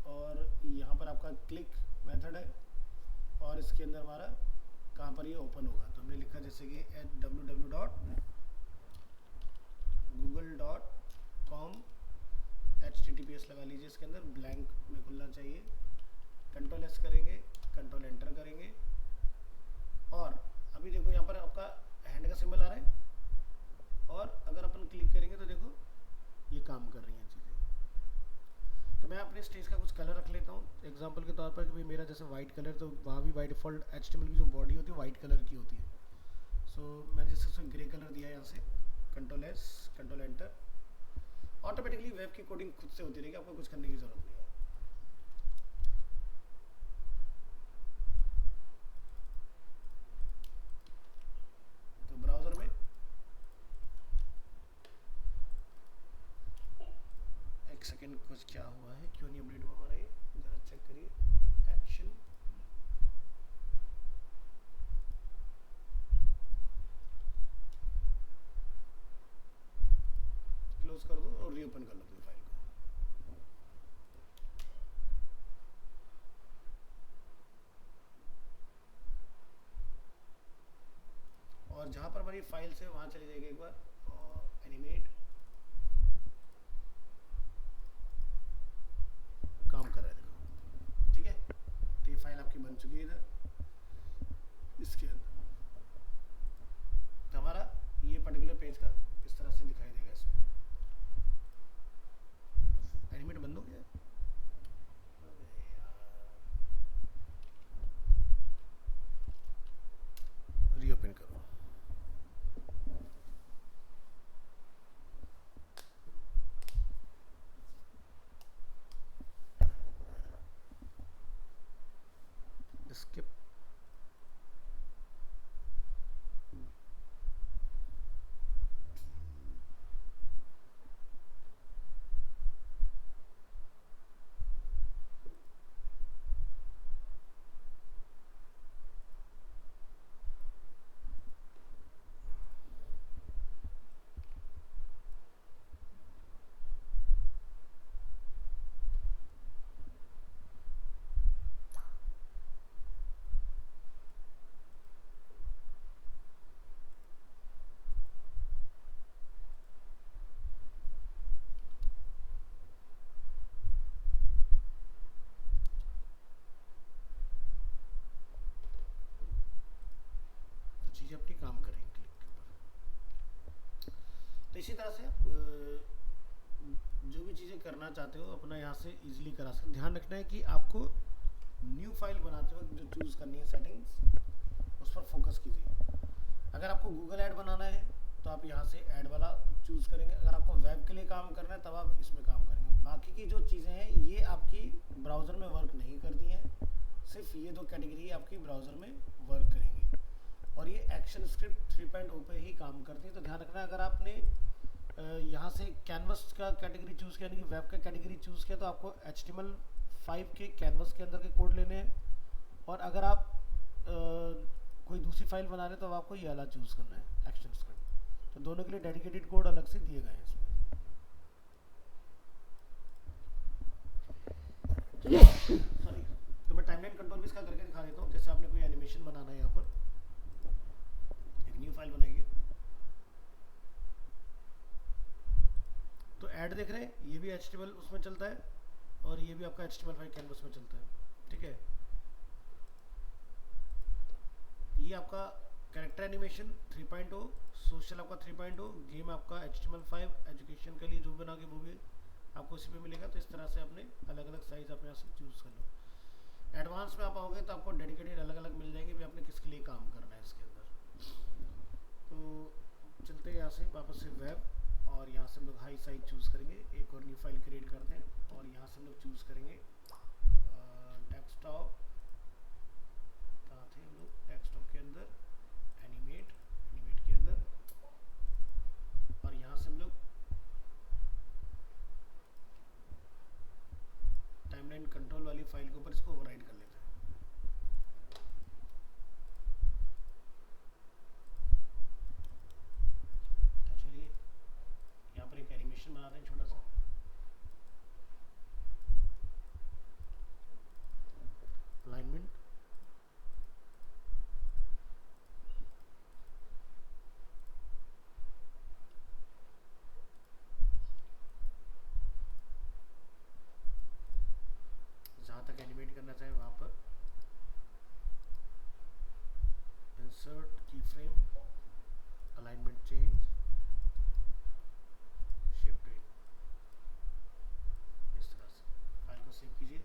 और यहाँ पर आपका क्लिक मेथड है, और इसके अंदर हमारा कहाँ पर ये ओपन होगा, तो हमने लिखा जैसे कि www.google.com HTTPS लगा लीजिए, इसके अंदर ब्लैंक में खुलना चाहिए। कंट्रोल S करेंगे, कंट्रोल एंटर करेंगे, और अभी देखो यहाँ पर आपका हैंड का सिंबल आ रहा है, और अगर अपन क्लिक करेंगे तो देखो ये काम कर रही हैं चीज़ें। तो मैं अपने स्टेज का कुछ कलर रख लेता हूँ एग्जांपल के तौर पर, कि भाई मेरा जैसे वाइट कलर, तो वहाँ भी बाय डिफ़ॉल्ट HTML की जो बॉडी होती है वाइट कलर की होती है। सो मैंने जैसे उसमें ग्रे कलर दिया है, यहाँ से control S, control enter, automatically web की कोडिंग खुद से होती रहेगी, आपको कुछ करने की ज़रूरत नहीं है। तो ब्राउज़र में एक सेकेंड, कुछ क्या हुआ है, क्यों नहीं अपडेट हुआ हमारा, ये ज़रा चेक करिए। एक्शन, क्लोज कर दो और रीओपन कर लो अपनी फाइल को, और जहाँ पर हमारी फाइल से वहाँ चली जाएगी एक बार, और एनिमेट काम कर रहा है देखो। ठीक है, तो ये फाइल आपकी बन चुकी है इधर इसके अंदर। तो हमारा ये पर्टिकुलर पेज का इस तरह से दिखाई देगा। इसमें एनिमेट बंद हो गया, रीओपन करो। स्किप। चीज़ें अपनी काम करेंगी क्लिक के ऊपर। तो इसी तरह से आप जो भी चीज़ें करना चाहते हो अपना यहाँ से इजीली करा सकते। ध्यान रखना है कि आपको न्यू फाइल बनाते वक्त जो चूज़ करनी है सेटिंग्स, उस पर फोकस कीजिए। अगर आपको गूगल ऐड बनाना है तो आप यहाँ से ऐड वाला चूज़ करेंगे। अगर आपको वेब के लिए काम करना है तब आप इसमें काम करेंगे। बाकी की जो चीज़ें हैं ये आपकी ब्राउज़र में वर्क नहीं करती हैं, सिर्फ ये दो कैटेगरी आपकी ब्राउज़र में वर्क करेंगी और ये एक्शन स्क्रिप्ट 3.0 पे ही काम करती है। तो ध्यान रखना, अगर आपने यहाँ से कैनवस का कैटेगरी चूज़ किया, यानी कि वेब का कैटेगरी चूज़ किया, तो आपको HTML5 के कैनवस के अंदर के कोड लेने हैं। और अगर आप कोई दूसरी फाइल बना रहे तो आपको ये वाला चूज़ करना है एक्शन स्क्रिप्ट। तो दोनों के लिए डेडिकेटेड कोड अलग से दिए गए हैं इसमें। सॉरी, तो मैं टाइमलाइन कंट्रोल भी इसका करके दिखा देता हूँ। जैसे आपने कोई एनिमेशन बनाना है, यहाँ पर एक न्यू फाइल बनाइए। तो ऐड देख रहे हैं, ये भी HTML उसमें चलता है और ये भी आपका HTML5 कैनवस में चलता है, ठीक है। ये आपका कैरेक्टर एनिमेशन 3.0, सोशल आपका 3.0, गेम आपका HTML5, एजुकेशन के लिए जो बना के वो भी आपको इसी पे मिलेगा। तो इस तरह से अपने अलग अलग साइज अपने यहाँ से चूज़ कर लो। एडवांस में आप आओगे तो आपको डेडिकेटेड अलग अलग मिल जाएंगे भी आपने किसके लिए काम करना है इसके अंदर। तो चलते हैं यहाँ से वापस से वेब, और यहाँ से हम लोग हाई साइज चूज़ करेंगे। एक और न्यू फाइल क्रिएट करते हैं और यहाँ से हम लोग चूज़ करेंगे डेस्कटॉप। कहाँ थे हम लोग? डेस्कटॉप के अंदर एनिमेट के अंदर, और यहाँ से हम लोग टाइमलाइन कंट्रोल वाली फाइल के ऊपर इसको ओवरराइड कर लेते हैं। तो चलिए यहाँ पर एक एनिमेशन बना रहे हैं छोटा सा। अलाइनमेंट, जहाँ तक एनिमेट करना चाहे वहाँ पर इंसर्ट की frame, alignment change, shift in, इस तरह से फाइल को सेव कीजिए,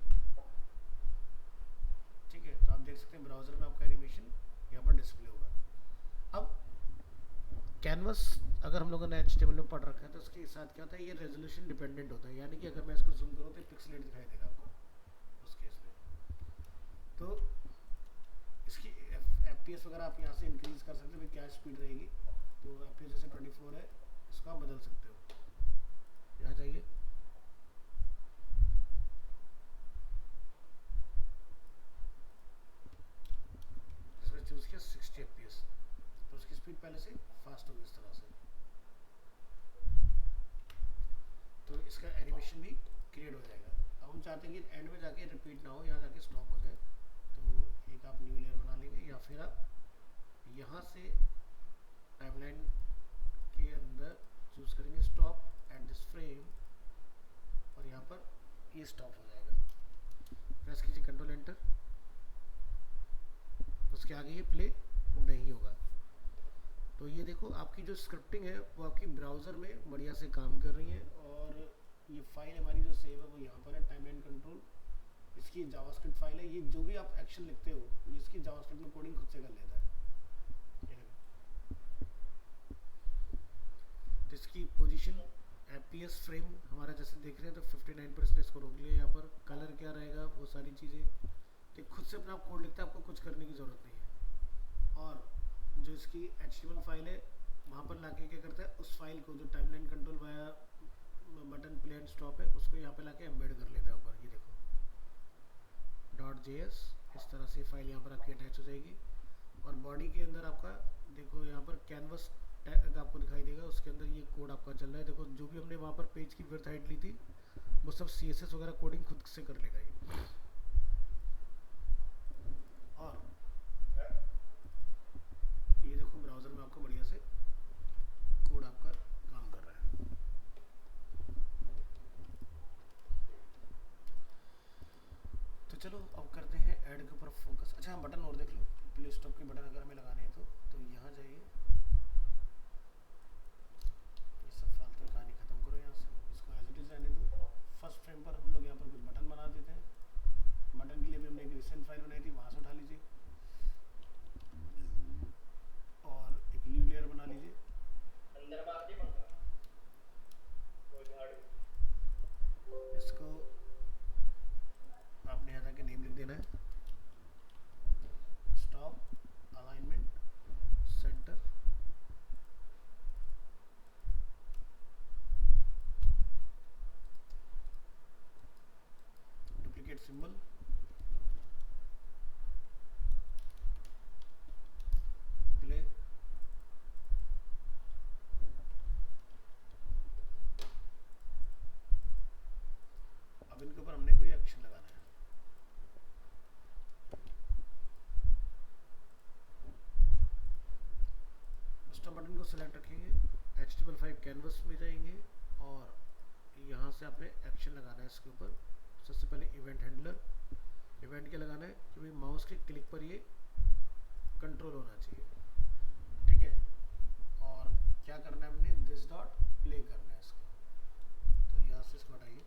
ठीक है। तो आप देख सकते हैं ब्राउजर में आपका एनिमेशन यहाँ पर डिस्प्ले होगा। अब कैनवस अगर हम लोगों ने HTML में पढ़ रखा है तो उसके साथ क्या होता है, ये रेजोल्यूशन डिपेंडेंट होता है, यानी कि अगर मैं इसको जूम करूँ तो पिक्सेलेट दिखाई देगा आपको उस केस में। तो इसकी FPS वगैरह आप यहाँ से इंक्रीज कर सकते हो, क्या स्पीड रहेगी। तो FPS जैसे 24 है, इसको आप बदल सकते हो। यहाँ जाइए, इसमें चूज किया 60 FPS, तो उसकी स्पीड पहले से फास्ट होगी इस तरह से। तो इसका एनिमेशन भी क्रिएट हो जाएगा। अब हम चाहते हैं कि एंड में जाके रिपीट ना हो, यहाँ जाके स्टॉप हो जाए। तो एक आप न्यू लेयर बना लेंगे, या फिर आप यहाँ से टाइमलाइन के अंदर चूज करेंगे स्टॉप एट दिस फ्रेम, और यहाँ पर ये स्टॉप हो जाएगा। प्रेस कीजिए कंट्रोल एंटर, उसके आगे ये प्ले नहीं होगा। तो ये देखो आपकी जो स्क्रिप्टिंग है वो आपकी ब्राउज़र में बढ़िया से काम कर रही है। और ये फाइल हमारी जो सेव है वो यहाँ पर है, टाइमलाइन कंट्रोल। इसकी जावास्क्रिप्ट फाइल है। ये जो भी आप एक्शन लिखते हो ये इसकी जावास्क्रिप्ट में कोडिंग खुद से कर लेता है। तो इसकी पोजीशन FPS फ्रेम हमारा जैसे देख रहे हैं तो 59% इसको रोक लिया। यहाँ पर कलर क्या रहेगा वो सारी चीज़ें। तो खुद से अपना कोड लिखता है, आपको कुछ करने की ज़रूरत नहीं है। और जो इसकी HTML फाइल है वहाँ पर लाके क्या करता है, उस फाइल को जो timeline control via button play and stop है उसको यहाँ पे लाके एम्बेड कर लेता है ऊपर। ये देखो .js इस तरह से फाइल यहाँ पर आपकी अटैच हो जाएगी। और बॉडी के अंदर आपका देखो यहाँ पर कैनवस टैग आपको दिखाई देगा, उसके अंदर ये कोड आपका चल रहा है। देखो जो भी हमने वहाँ पर पेज की विड्थ हाइट ली थी वो सब CSS वगैरह कोडिंग खुद से कर लेगा ये। और ये देखो ब्राउज़र में आपको बढ़िया से कोड आपका काम कर रहा है। तो चलो अब करते हैं ऐड के ऊपर फोकस। अच्छा हम बटन और देख लो, प्ले स्टॉप के बटन अगर हमें लगाने हैं तो यहाँ जाइए, ये सब फालतू कहानी ख़त्म करो यहाँ से, इसको एज इट इज़ रहने दो। फर्स्ट फ्रेम पर हम लोग यहाँ पर कुछ बटन बना देते हैं। बटन के लिए भी हमने एक रिसेंट फाइल बनाई थी, वहाँ से उठा लीजिए और एक न्यू लेयर बना लीजिए। अंदर मार दे पंखा वो झाड़ू। इसको आपने यहाँ जाके नेम लिख देना है, stop, alignment, centre, duplicate symbol, play, अब इनके ऊपर हमने कोई एक्शन लगाना है। स्टॉप बटन को सिलेक्ट रखेंगे, HTML5 कैनवस में जाएंगे और यहाँ से आपने एक्शन लगाना है इसके ऊपर। सबसे पहले इवेंट हैंडलर, इवेंट क्या लगाना है कि भाई माउस के क्लिक पर ये कंट्रोल होना चाहिए, ठीक है। और क्या करना है हमने, दिस डॉट प्ले करना है इसको। तो यहाँ से इसको हटाइए,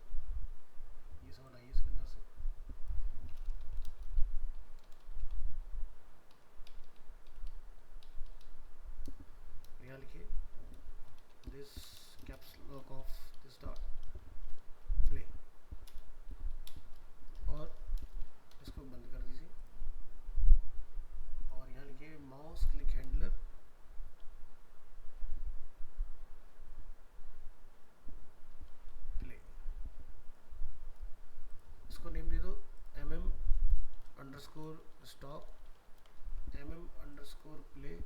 ये सब हटाइए इसके अंदर से। यहाँ लिखिए this caps lock of this dot play और इसको बंद कर दीजिए। और यहाँ लिखिए माउस क्लिक हैंडलर प्ले, इसको नेम दे दो mm_stop, mm_play,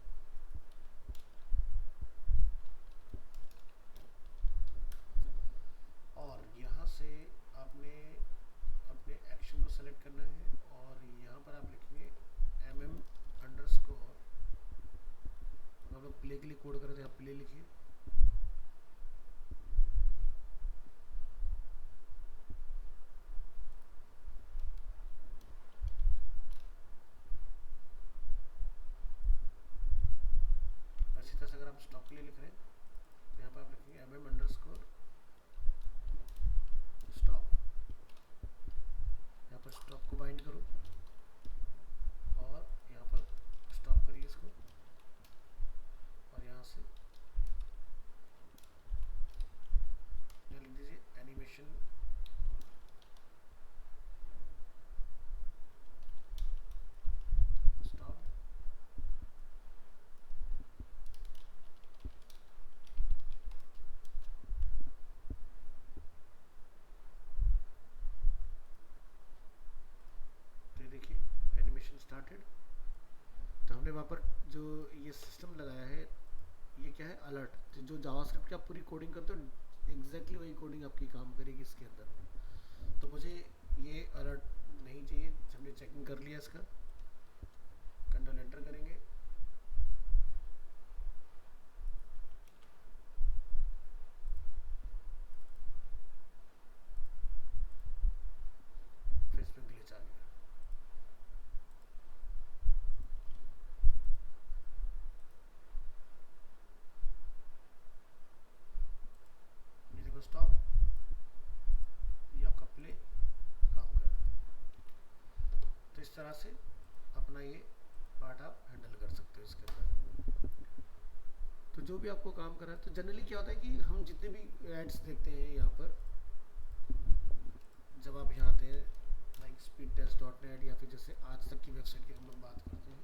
और यहाँ से आपने अपने एक्शन को सेलेक्ट करना है और यहाँ पर आप लिखेंगे mm_, हम लोग प्ले के लिए कोड कर रहे थे, आप प्ले लिखिए। इसी तरह से अगर आप स्टॉप के लिए लिख रहे हैं तो यहाँ पर आप लिखेंगे mm_stop, यहाँ पर स्टॉप को बाइंड करो और यहाँ पर स्टॉप करिए इसको और यहाँ से यहाँ लिख दीजिए एनिमेशन स्टॉप। तो देखिए एनिमेशन स्टार्टेड। तो हमने वहाँ पर जो ये सिस्टम लगाया है ये क्या है, अलर्ट। तो जो जावास्क्रिप्ट की आप पूरी कोडिंग करते हो एग्जैक्टली वही कोडिंग आपकी काम करेगी इसके अंदर। तो मुझे ये अलर्ट नहीं चाहिए, हमने चेकिंग कर लिया इसका। कंट्रोल एंटर करेंगे, फिर इसमें ग्लिच आ गया। ये देखो स्टॉप, ये आपका प्ले काम कर रहा है। तो इस तरह से अपना ये पार्ट आप हैंडल कर सकते हो इसके अंदर। तो जो भी आपको काम कर रहा है, तो जनरली क्या होता है कि हम जितने भी एड्स देखते हैं यहाँ पर, जब आप यहाँ आते हैं लाइक speedtest.net या फिर जैसे आज तक की वेबसाइट की हम लोग बात करते हैं।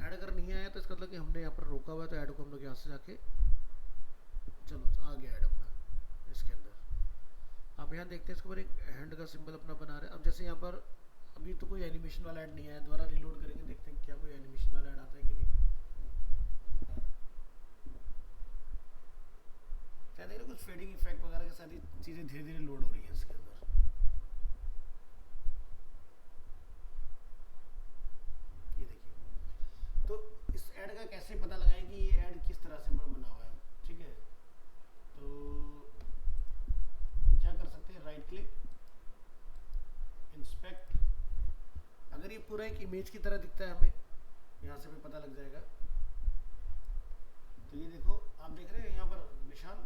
ऐड अगर नहीं आया तो इसका मतलब कि हमने यहाँ पर रोका हुआ है, तो ऐड को हम लोग यहाँ से जाके चलो आ गया ऐड अपना। इसके अंदर आप यहाँ देखते हैं इसके ऊपर एक हैंड का सिंबल अपना बना रहे हैं। अब जैसे यहाँ पर अभी तो कोई एनिमेशन वाला ऐड नहीं आया, दोबारा रिलोड करेंगे, देखते हैं क्या कोई एनिमेशन वाला ऐड आता है कि नहीं। क्या देख रहे कुछ फेडिंग इफेक्ट वगैरह की सारी चीज़ें धीरे धीरे लोड हो रही है इसके अंदर। ये देखिए, तो इस ऐड का कैसे पता लगाएं कि ये ऐड किस तरह से बना हुआ है। ठीक है, तो क्या कर सकते हैं, राइट क्लिक, इंस्पेक्ट। अगर ये पूरा एक इमेज की तरह दिखता है हमें, यहाँ से भी पता लग जाएगा। तो ये देखो, आप देख रहे हैं यहाँ पर निशांत,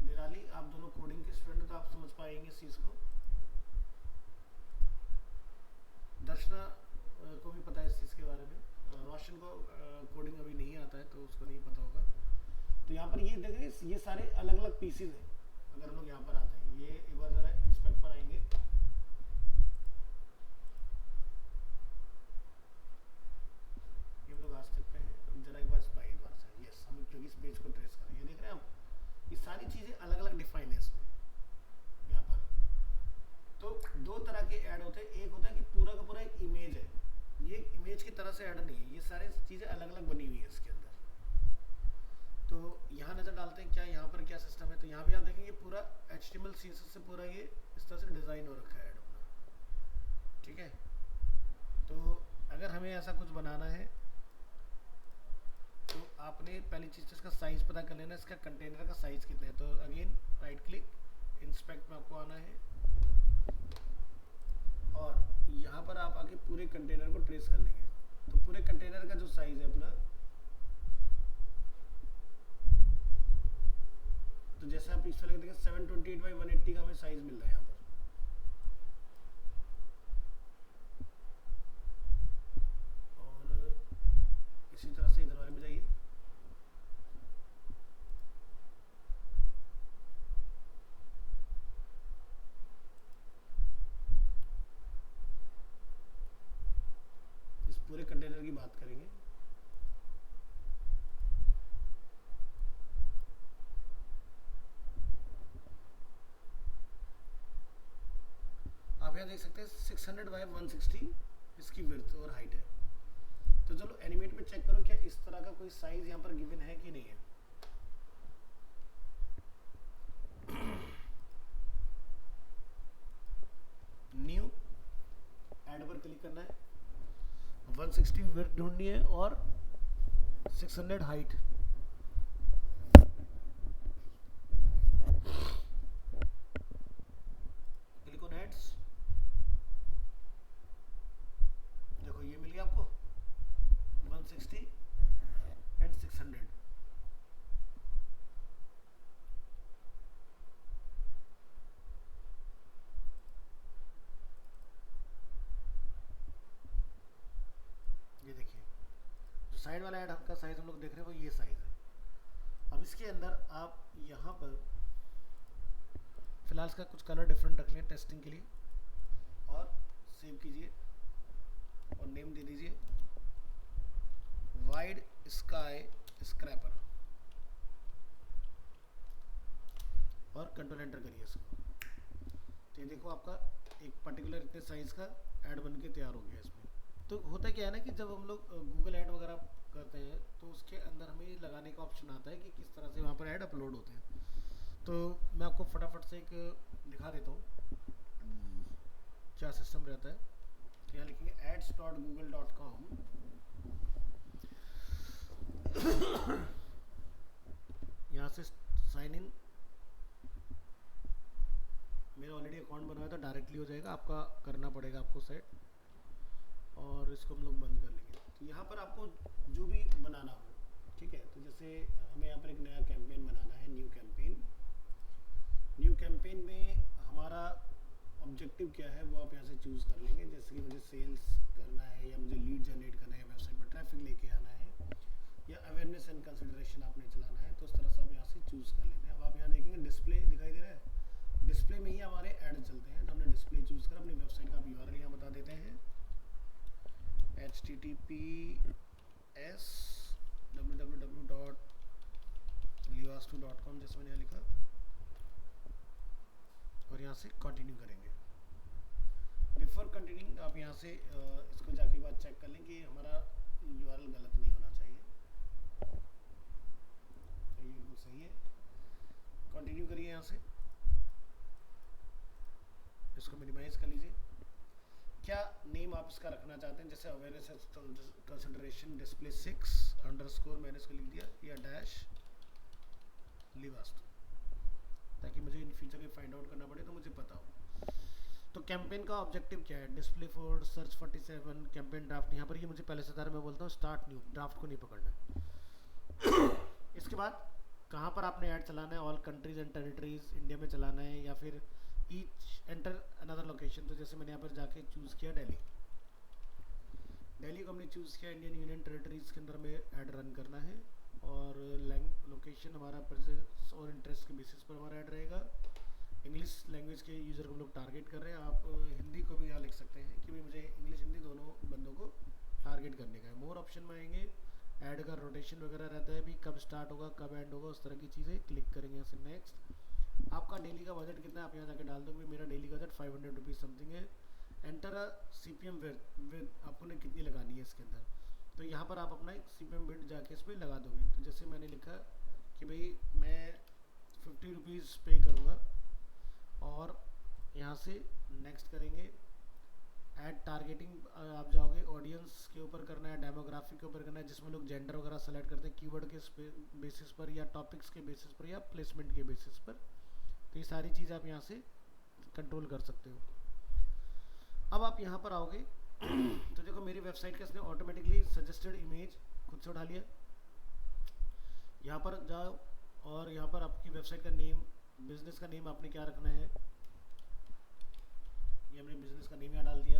निराली, आप दोनों कोडिंग के स्टूडेंट, तो आप समझ पाएंगे इस चीज़ को। दर्शना को भी पता है इस चीज़ के बारे में, रोशन को कोडिंग अभी नहीं आता है तो उसको नहीं पता होगा। तो यहाँ पर ये देखें, ये सारे अलग अलग पीसीज हैं। अगर हम लोग यहाँ पर आते हैं, ये एक बार ज़रा इंस्पेक्ट पर आएंगे, ये हम लोग आ सकते हैं जरा एक बार स्पाई द्वार से। यस, हम क्योंकि इस पेज को ट्रेस करें, ये देख रहे हैं आप, ये सारी चीज़ें अलग अलग डिफाइन है इसमें यहाँ पर। तो दो तरह के ऐड होते हैं, एक होता है कि पूरा का पूरा एक इमेज है, ये इमेज की तरह से ऐड नहीं है, ये सारी चीज़ें अलग अलग बनी हुई है इसके अंदर। तो यहाँ नज़र डालते हैं क्या यहाँ पर क्या सिस्टम है। तो यहाँ भी आप देखेंगे पूरा HTML CSS से पूरा ये इस तरह से डिज़ाइन हो रखा है ऐड अपना। ठीक है, तो अगर हमें ऐसा कुछ बनाना है तो आपने पहली चीज़ इसका साइज़ पता कर लेना, इसका कंटेनर का साइज़ कितना है। तो अगेन राइट क्लिक, इंस्पेक्ट में आपको आना है और यहाँ पर आप आके पूरे कंटेनर को ट्रेस कर लेंगे। तो पूरे कंटेनर का जो साइज़ है अपना, तो जैसे आप इस वाले देखें 728x180 का हमें साइज़ मिल रहा है यहाँ पर। और इसी तरह से इधर वाले में जाइए, इस पूरे कंटेनर की बात करेंगे। आप यहाँ देख सकते हैं 600x160 इसकी विड्थ और हाइट है। तो चलो एनिमेट में चेक करो क्या इस तरह का कोई साइज यहाँ पर गिवन है कि नहीं है। न्यू ऐड पर क्लिक करना है, 160 विड्थ ढूंढनी है और 600 हाइट। क्लिक ऑन एड्स, देखो ये मिल गया आपको 160 एंड 600। ये देखिए, जो साइड वाला ऐड का साइज हम लोग देख रहे हैं वो ये साइज है। अब इसके अंदर आप यहाँ पर फिलहाल इसका कुछ कलर डिफरेंट रख लें टेस्टिंग के लिए और सेव कीजिए और नेम दे दीजिए वाइड स्काई स्क्रैपर और कंट्रोल एंटर करिए इसको। तो ये देखो आपका एक पर्टिकुलर इतने साइज का ऐड बन के तैयार हो गया इसमें। तो होता क्या है ना कि जब हम लोग गूगल ऐड वगैरह करते हैं तो उसके अंदर हमें लगाने का ऑप्शन आता है कि किस तरह से वहाँ पर ऐड अपलोड होते हैं। तो मैं आपको फटाफट से एक दिखा देता हूँ क्या सिस्टम रहता है। तो यहाँ लिखेंगे ads.google.com। यहाँ से साइन इन, मेरा ऑलरेडी अकाउंट बना है तो डायरेक्टली हो जाएगा, आपका करना पड़ेगा आपको सेट, और इसको हम लोग बंद कर लेंगे। तो यहाँ पर आपको जो भी बनाना हो, ठीक है, तो जैसे हमें यहाँ पर एक नया कैंपेन बनाना है, न्यू कैंपेन। न्यू कैंपेन में हमारा ऑब्जेक्टिव क्या है वो आप यहाँ से चूज़ कर लेंगे। जैसे कि मुझे सेल्स करना है या मुझे लीड जनरेट करना है, वेबसाइट पर ट्रैफिक लेके आना है या अवेयरनेस एंड कंसिडरेशन आपने चलाना है, तो उस तरह से आप यहाँ से चूज़ कर लेना है। अब आप यहाँ देखेंगे डिस्प्ले दिखाई दे रहा है, डिस्प्ले में ही हमारे ऐड चलते हैं, तो हमने डिस्प्ले चूज़ करा। अपनी वेबसाइट का आप यूआरएल यहाँ बता देते हैं, https www.livastu.com जैसे मैंने यहाँ लिखा, और यहाँ से कंटिन्यू करेंगे। बिफोर कंटिन्यूइंग आप यहाँ से इसको जाके एक बार चेक कर लें कि हमारा यूआरएल गलत नहीं होना चाहिए। तो ये बिल्कुल सही है। कंटिन्यू करिए यहाँ से, इसको मिनिमाइज कर लीजिए। क्या नेम आप इसका रखना चाहते हैं, जैसे अवेयरनेस कंसिडरेशन डिस्प्ले 6 अंडरस्कोर मैंने इसको लिख दिया, या डैश लिवास्तु, ताकि मुझे इन फ्यूचर फाइंड आउट करना पड़े तो मुझे पता हो। तो कैंपेन का ऑब्जेक्टिव क्या है, display for search 47 campaign draft. यहाँ पर ये मुझे पहले से था, मैं बोलता हूँ स्टार्ट न्यू, ड्राफ्ट को नहीं पकड़ना है। इसके बाद कहाँ पर आपने ऐड चलाना है, all countries and territories India में चलाना है, या फिर ईच एंटर अनदर लोकेशन। तो जैसे मैंने यहाँ पर जाके चूज़ किया दिल्ली, दिल्ली को हमने चूज़ किया, इंडियन यूनियन टेरिटरीज के अंदर में ऐड रन करना है, और लोकेशन हमारा प्रेजेंस और इंटरेस्ट के बेसिस पर हमारा ऐड रहेगा। इंग्लिश लैंग्वेज के यूज़र को हम लोग टारगेट कर रहे हैं, आप हिंदी को भी यहाँ लिख सकते हैं कि भाई मुझे इंग्लिश हिंदी दोनों बंदों को टारगेट करने का है। मोर ऑप्शन में आएंगे, ऐड का रोटेशन वगैरह रहता है भी, कब स्टार्ट होगा कब एंड होगा, उस तरह की चीज़ें क्लिक करेंगे यहाँ से। नेक्स्ट, आपका डेली का बजट कितना है आप यहाँ जाके डाल दो, मेरा डेली का बजट 500 रुपीज़ समथिंग है। एंटर CPM विद आपको ने कितनी लगानी है इसके अंदर, तो यहाँ पर आप अपना एक CPM विद जाके इस पर लगा दोगे। तो जैसे मैंने लिखा कि भाई मैं 50 रुपीज़ पे करूँगा, और यहाँ से नेक्स्ट करेंगे। ऐड टारगेटिंग आप जाओगे, ऑडियंस के ऊपर करना है, डेमोग्राफिक के ऊपर करना है, जिसमें लोग जेंडर वगैरह सेलेक्ट करते हैं, कीवर्ड के बेसिस पर, या टॉपिक्स के बेसिस पर, या प्लेसमेंट के बेसिस पर। तो ये सारी चीज़ आप यहाँ से कंट्रोल कर सकते हो। अब आप यहाँ पर आओगे तो देखो मेरी वेबसाइट का इसने ऑटोमेटिकली सजेस्टेड इमेज खुद से उठा लिया। यहाँ पर जाओ, और यहाँ पर आपकी वेबसाइट का नेम, बिजनेस का नेम आपने क्या रखना है, ये हमने बिजनेस का नेम यहाँ डाल दिया।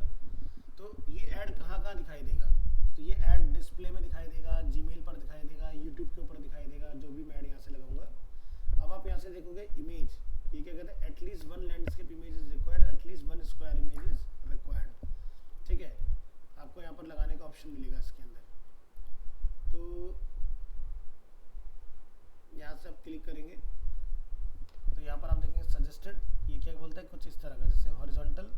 तो ये ऐड कहाँ दिखाई देगा, तो ये ऐड डिस्प्ले में दिखाई देगा, जीमेल पर दिखाई देगा, यूट्यूब के ऊपर दिखाई देगा, जो भी मैं ऐड यहाँ से लगाऊंगा। अब आप यहाँ से देखोगे इमेज, ये क्या कहते हैं, at least 1 landscape image is required, at least 1 square image is required. ठीक है, आपको यहाँ पर लगाने का ऑप्शन मिलेगा इसके अंदर। तो यहाँ से आप क्लिक करेंगे, तो यहाँ पर आप देखेंगे सजेस्टेड, ये क्या बोलता है कुछ इस तरह का, जैसे हॉरिजॉन्टल,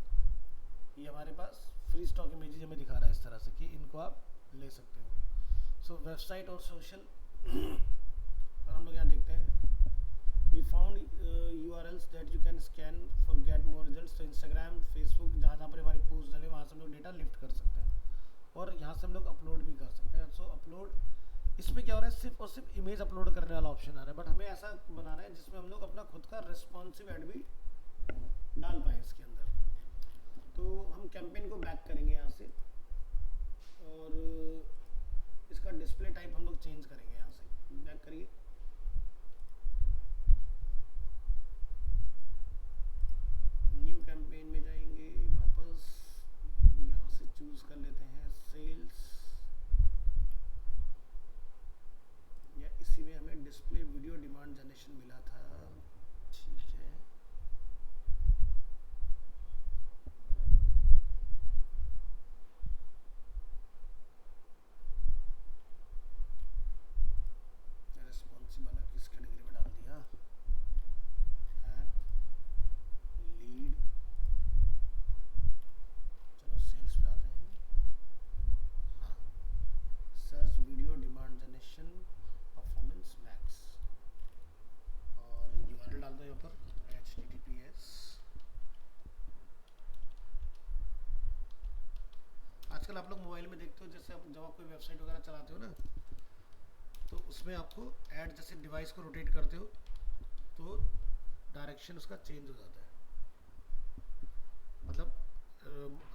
ये हमारे पास फ्री स्टॉक इमेजेस हमें दिखा रहा है इस तरह से कि इनको आप ले सकते हो। सो वेबसाइट और सोशल पर हम लोग यहाँ देखते हैं, we found URLs that you can scan for get more results. तो इंस्टाग्राम, फेसबुक, जहाँ पर हमारी पोस्ट डले वहाँ से हम लोग डेटा लिफ्ट कर सकते हैं, और यहाँ से हम लोग अपलोड भी कर सकते हैं। सो अपलोड, इसमें क्या हो रहा है, सिर्फ और सिर्फ इमेज अपलोड करने वाला ऑप्शन आ रहा है, बट हमें ऐसा बनाना है जिसमें हम लोग अपना खुद का रिस्पॉन्सिव ऐड भी डाल पाएँ इसके अंदर। तो हम कैंपेन को बैक करेंगे यहाँ से, और इसका डिस्प्ले टाइप हम लोग चेंज करेंगे। यहाँ से बैक करिए, न्यू कैंपेन में जाएंगे वापस, यहाँ से चूज कर लेते हैं सेल्स, या इसी में हमें डिस्प्ले वीडियो डिमांड जनरेशन मिला था। ठीक है, रिस्पॉन्सिव वाला किस कैटेगरी में डाल दिया, ऐप लीड, चलो सेल्स पे आते हैं। हाँ, search video demand generation performance max, और URL डाल दो यहाँ पर https। आजकल आप लोग मोबाइल में देखते हो, जैसे आप जब आप कोई वेबसाइट वगैरह चलाते हो ना, तो उसमें आपको ऐड जैसे डिवाइस को रोटेट करते हो तो डायरेक्शन उसका चेंज हो जाता है। मतलब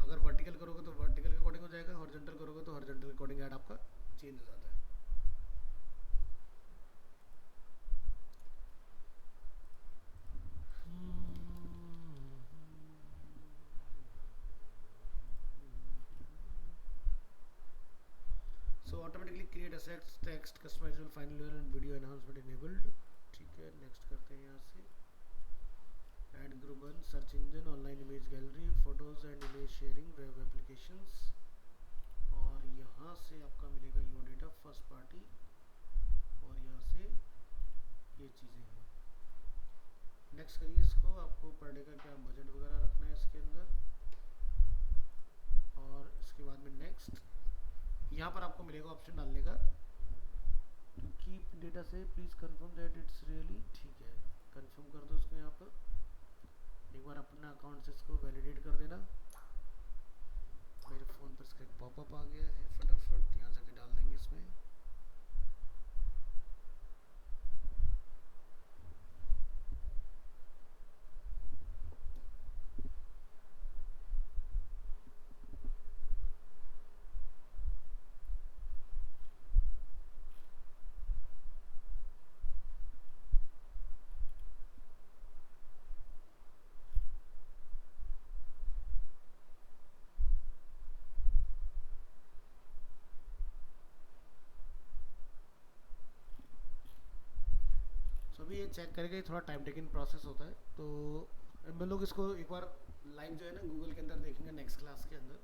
अगर वर्टिकल करोगे तो वर्टिकल के अकॉर्डिंग हो जाएगा, हॉरिजॉन्टल करोगे तो हॉरिजॉन्टल के अकॉर्डिंग ऐड आपका चेंज हो जाता है। So automatically create assets, text, customizable, final and video enhancement enabled। ठीक है, नेक्स्ट करते हैं यहाँ से। Add group 1 search engine, online image gallery, photos and image sharing, web applications, और यहाँ से आपका मिलेगा योर डेटा फर्स्ट पार्टी, और यहाँ से ये चीज़ें हैं। नेक्स्ट करिए इसको, आपको पर डे का क्या बजट वगैरह रखना है इसके अंदर, और इसके बाद में नेक्स्ट यहाँ पर आपको मिलेगा ऑप्शन डालने का टू कीप डेटा से please confirm that it's really, ठीक है, कंफर्म कर दो इसको। यहाँ पर एक बार अपना अकाउंट से इसको वैलिडेट कर देना। मेरे फ़ोन पर इसका एक पॉपअप आ गया है, फटाफट यहाँ जाके डाल देंगे इसमें। अभी ये चेक करेगा, ये थोड़ा टाइम टेकिंग प्रोसेस होता है, तो हम लोग इसको एक बार लाइव जो है ना गूगल के अंदर देखेंगे नेक्स्ट क्लास के अंदर।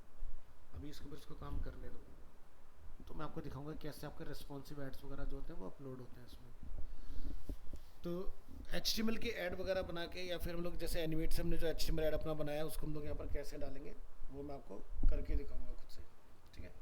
अभी इसके ऊपर इसको काम करने दो, तो मैं आपको दिखाऊंगा कैसे आपके रिस्पॉन्सिव एड्स वगैरह जो होते हैं वो अपलोड होते हैं इसमें। तो HTML के ऐड वगैरह बना के, या फिर हम लोग जैसे एनिमेट से हमने जो HTML ऐड अपना बनाया उसको हम लोग यहाँ पर कैसे डालेंगे वो मैं आपको करके दिखाऊंगा खुद से, ठीक है।